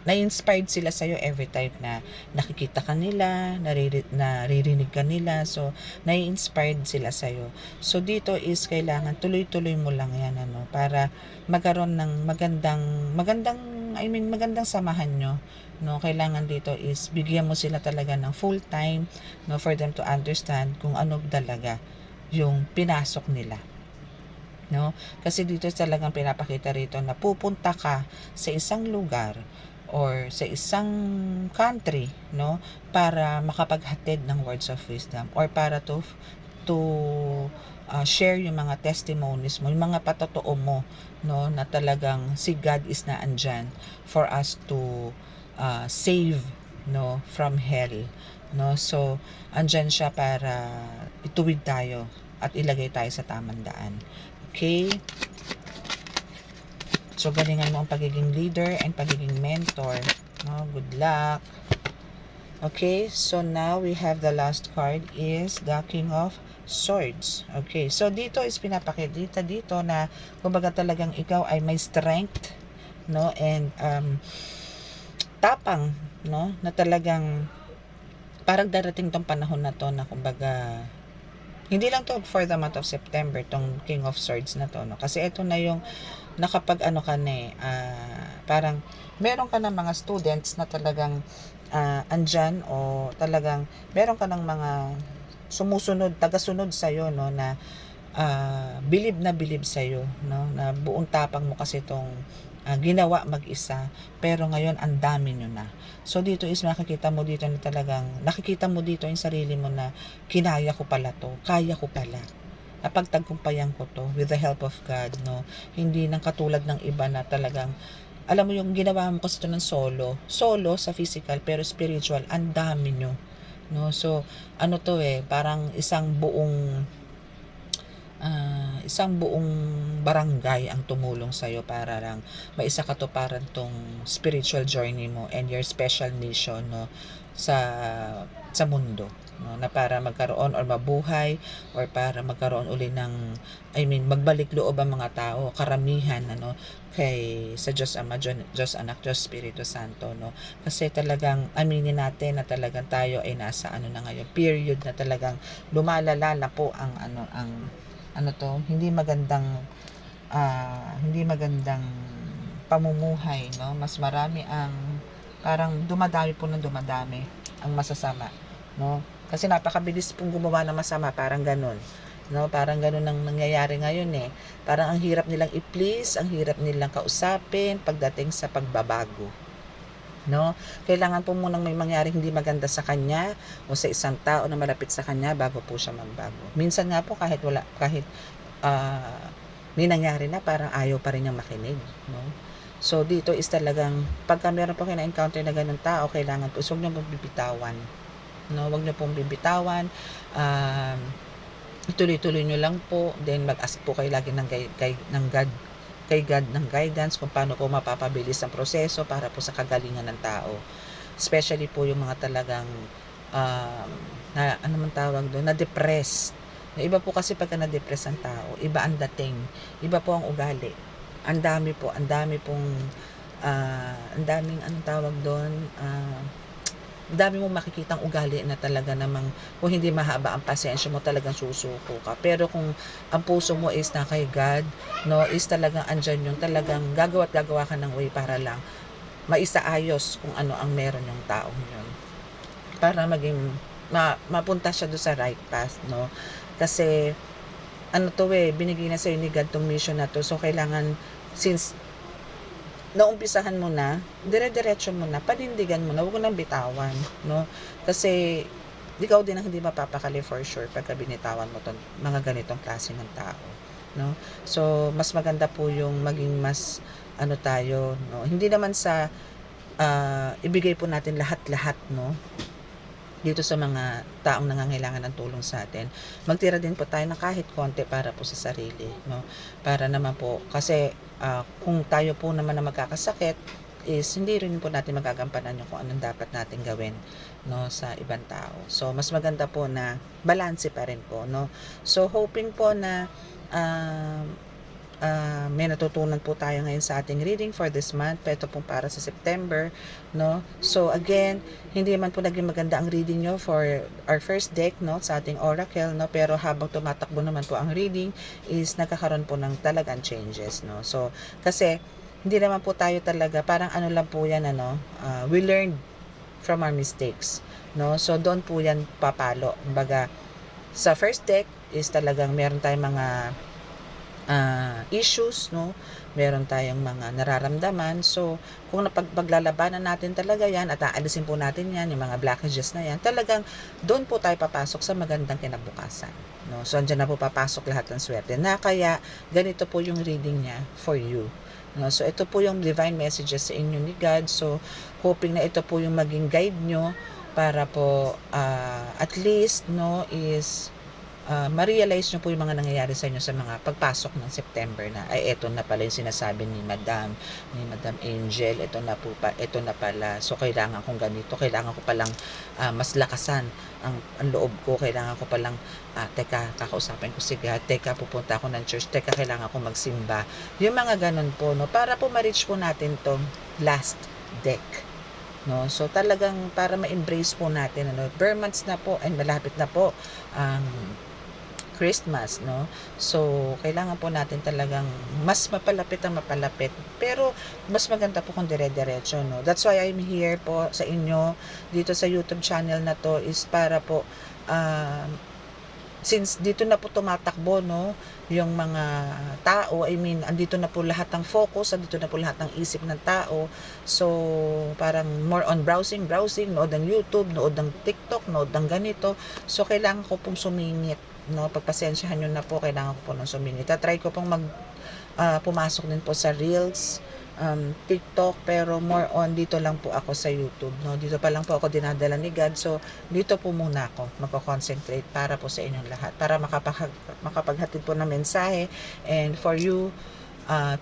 na-inspired sila sa'yo every time na nakikita ka nila, naririnig ka nila, so na-inspired sila sa'yo. So dito is kailangan tuloy-tuloy mo lang yan, para magkaroon ng magandang samahan nyo, kailangan dito is bigyan mo sila talaga ng full time, for them to understand kung ano talaga yung pinasok nila. Kasi dito talagang pinapakita rito na pupunta ka sa isang lugar or sa isang country, para makapaghatid ng words of wisdom or para to share yung mga testimonies mo, yung mga patotoo mo, na talagang si God is na andyan for us to save, from hell, so andyan siya para ituwid tayo at ilagay tayo sa tamang daan. Okay? So, galingan mo ang pagiging leader and pagiging mentor. Good luck. Okay, so now we have the last card is the King of Swords. Okay, so dito is pinapakita dito na kumbaga talagang ikaw ay may strength, and tapang, na talagang parang darating tong panahon na to na kumbaga hindi lang to for the month of September, tong King of Swords na to, kasi ito na yung nakapag ka na parang meron ka ng mga students na talagang andyan, o talagang meron ka ng mga tagasunod sa'yo, na bilib sa'yo, na buong tapang mo kasi itong ginawa mag-isa, pero ngayon ang dami nyo na. So dito is nakikita mo dito yung sarili mo na kinaya ko pala to, kaya ko pala, napagtagumpayan ko to with the help of God, hindi nang katulad ng iba na talagang alam mo yung ginawa mo kasi ito ng solo sa physical, pero spiritual ang dami nyo, so ano to parang isang buong barangay ang tumulong sa'yo para lang maisa katuparan tong spiritual journey mo and your special mission, sa mundo, na para magkaroon or mabuhay or para magkaroon uli ng magbalik loob ang mga tao, karamihan sa Diyos Ama, Diyos Anak, Diyos Espiritu Santo, kasi talagang aminin natin na talagang tayo ay nasa na ngayon period na talagang lumalala na po ang hindi magandang pamumuhay, mas marami ang parang dumadami ang masasama, kasi napakabilis pong gumawa ng masama, parang ganun, parang ganun ang nangyayari ngayon, parang ang hirap nilang i-please, ang hirap nilang kausapin pagdating sa pagbabago, kailangan po munang may mangyaring hindi maganda sa kanya o sa isang tao na malapit sa kanya bago po siya magbago. Minsan nga po kahit may nangyari na, parang ayaw pa rin niyang makinig, So dito is talagang pagka meron po kayo na-encounter na ganung tao, kailangan po huwag niyo pong bibitawan, huwag niyo pong bibitawan, ituloy-tuloy nyo lang po, then mag-ask po kayo lagi ng God, kay God ng guidance kung paano po mapapabilis ang proseso para po sa kagalingan ng tao. Especially po yung mga talagang na ano man tawag doon, na-depressed. Yung iba po kasi pagka na-depress ang tao, iba ang dating, iba po ang ugali. Ang dami pong ang daming anong tawag doon, ang dami mong makikitang ugali na talaga namang kung hindi mahaba ang pasensya mo talagang susuko ka. Pero kung ang puso mo is na kay God, no, is talagang andyan yung talagang gagawa ka ng way para lang maisaayos kung ano ang meron yung taong yun. Para maging mapunta siya do sa right path, no? Kasi ano to binigay na sa'yo ni God tong mission na to. So kailangan, since naumpisahan mo na, dire-diretso mo na, panindigan mo na, huwag mo nang bitawan, no? Kasi ikaw din ang hindi mapapakali for sure pagka binitawan mo tong mga ganitong klase ng tao, no? So mas maganda po yung maging mas ano tayo, no? Hindi naman sa ibigay po natin lahat-lahat, no? Dito sa mga taong nangangailangan ng tulong sa atin, magtira din po tayo ng kahit konti para po sa sarili, no? Para naman po, kasi kung tayo po naman na magkakasakit, is hindi rin po natin magagampanan yung kung anong dapat natin gawin, no, sa ibang tao. So mas maganda po na balanse pa rin po, no? So hoping po na may natutunan po tayo ngayon sa ating reading for this month. Ito po para sa September, no? So again, hindi man po naging maganda ang reading nyo for our first deck, no, sa ating oracle, no, pero habang tumatakbo naman po ang reading is nagkakaroon po ng talagang changes, no? So kasi hindi naman po tayo talaga, parang ano lang po yan, ano, we learned from our mistakes, no? So doon po yan papalo. Kumbaga, sa first deck is talagang meron tayong mga issues, no? Meron tayong mga nararamdaman. So, kung paglalabanan natin talaga yan at aalisin po natin yan, yung mga blockages na yan, talagang doon po tayo papasok sa magandang kinabukasan, no? So, andyan na po papasok lahat ng swerte na kaya ganito po yung reading niya for you, no? So, ito po yung divine messages sa inyo ni God. So, hoping na ito po yung maging guide nyo para po at least, no, is ma-realize nyo po yung mga nangyayari sa inyo sa mga pagpasok ng September na ay eto na pala yung sinasabi ni Madam Angel, eto na pala, so kailangan kong ganito, kailangan ko palang mas lakasan ang loob ko, kailangan ko palang teka, kakausapin ko si God, teka, pupunta ako ng church, teka, kailangan ko magsimba, yung mga ganun po, no, para po ma-reach po natin tong last deck, no? So talagang para ma-embrace po natin, ano, bare months na po and malapit na po ang Christmas, no? So, kailangan po natin talagang mas mapalapit ang mapalapit. Pero, mas maganda po kung dire-diretso, no? That's why I'm here po sa inyo, dito sa YouTube channel na to, is para po, since dito na po tumatakbo, no, yung mga tao, I mean, andito na po lahat ng focus, andito na po lahat ng isip ng tao. So, parang more on browsing, nood ng YouTube, nood ng TikTok, nood ng ganito. So, kailangan ko pong sumingit, no, pagpasensyahan nyo na po, kailangan ko po nang sumingit. Try ko pong pumasok din po sa Reels, TikTok, pero more on dito lang po ako sa YouTube, no? Dito pa lang po ako dinadala ni God. So, dito po muna ako magko-concentrate para po sa inyong lahat, para makapaghatid po ng mensahe and for you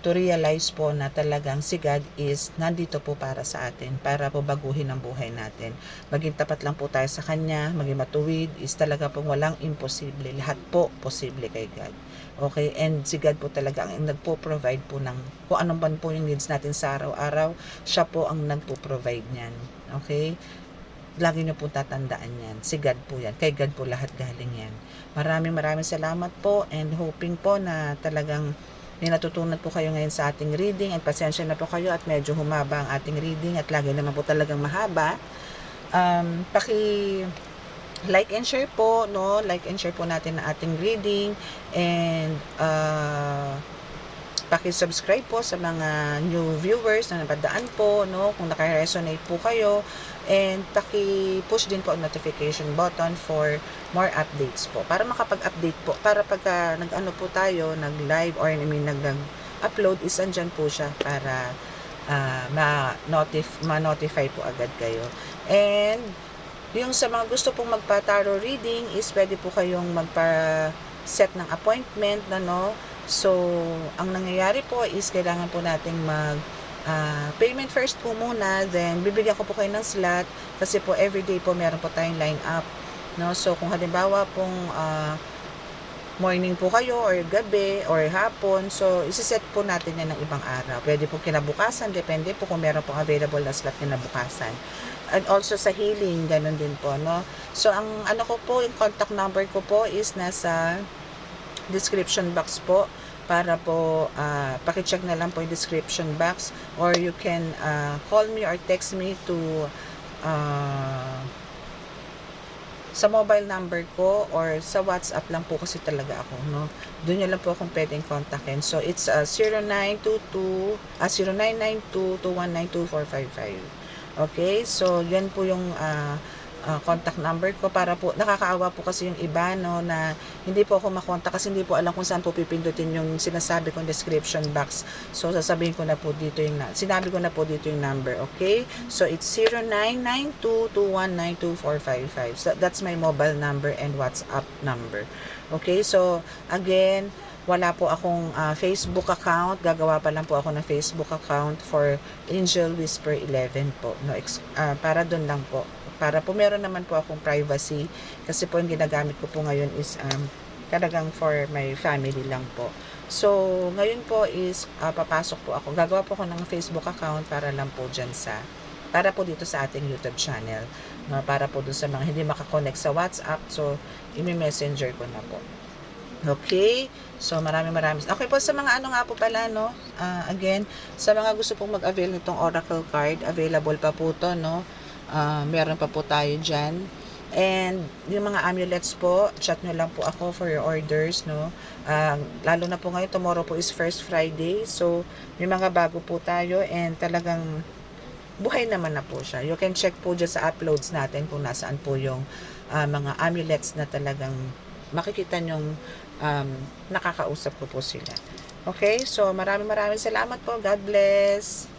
to realize po na talagang si God is nandito po para sa atin, para po baguhin ang buhay natin. Maging tapat lang po tayo sa Kanya, maging matuwid, is talaga pong walang imposible. Lahat po posible kay God. Okay? And si God po talaga ang nagpo-provide po ng kung anong man po yung needs natin sa araw-araw, siya po ang nagpo-provide niyan. Okay? Lagi nyo po tatandaan yan. Si God po yan. Kay God po lahat galing yan. Maraming salamat po and hoping po na talagang may natutunan po kayo ngayon sa ating reading, at pasensya na po kayo at medyo humaba ang ating reading at lagi naman po talagang mahaba. Like and share po, no? Like and share po natin ang ating reading and paki-subscribe po sa mga new viewers na napadaan po, no? Kung naka-resonate po kayo, and paki-push din po ang notification button for more updates po, para makapag-update po, para pagka nag-ano po tayo, nag-live or nag-upload, is andyan po siya para ma-notify po agad kayo. And yung sa mga gusto pong magpa-tarot reading is pwede po kayong set ng appointment, ano. So, ang nangyayari po is kailangan po nating payment first po muna, then bibigyan ko po kayo ng slot kasi po everyday po meron po tayong line up, no. So, kung halimbawa pong morning po kayo or gabi or hapon, so isi-set po natin yan ng ibang araw. Pwede po kinabukasan, depende po kung meron pong available na slot kinabukasan. And also sa healing, ganun din po, no. So ang ano ko po, yung contact number ko po is nasa description box po, para po paki-check na lang po yung description box, or you can call me or text me to sa mobile number ko, or sa WhatsApp lang po kasi talaga ako, no. Doon nyo lang po akong pwedeng kontakin. So, it's 0992-2192455. Okay? So, yan po yung contact number ko, para po, nakakaawa po kasi yung iba, no, na hindi po ako makontak kasi hindi po alam kung saan po pipindutin yung sinasabi kong description box. So, sasabihin ko na po dito sinabi ko na po dito yung number, okay? So, it's 0992-2192455. So, that's my mobile number and WhatsApp number. Okay? So, again, wala po akong Facebook account. Gagawa pa lang po ako ng Facebook account for Angel Whisper 11 po, no, para doon lang po, para po meron naman po akong privacy, kasi po yung ginagamit ko po ngayon is talagang for my family lang po. So, ngayon po is papasok po ako, gagawa po ako ng Facebook account para lang po dyan para po dito sa ating YouTube channel, no, para po doon sa mga hindi makakonect sa WhatsApp, so imi-messenger ko na po. Okay? So, maraming. Okay po, sa mga ano nga po pala, no? Again, sa mga gusto pong mag-avail nitong Oracle card, available pa po to, no? Meron pa po tayo dyan. And, yung mga amulets po, chat nyo lang po ako for your orders, no? Lalo na po ngayon, tomorrow po is first Friday. So, may mga bago po tayo, and talagang buhay naman na po siya. You can check po dyan sa uploads natin kung nasaan po yung mga amulets na talagang makikita nyong nakakausap ko po sila. Okay? So, maraming salamat po. God bless.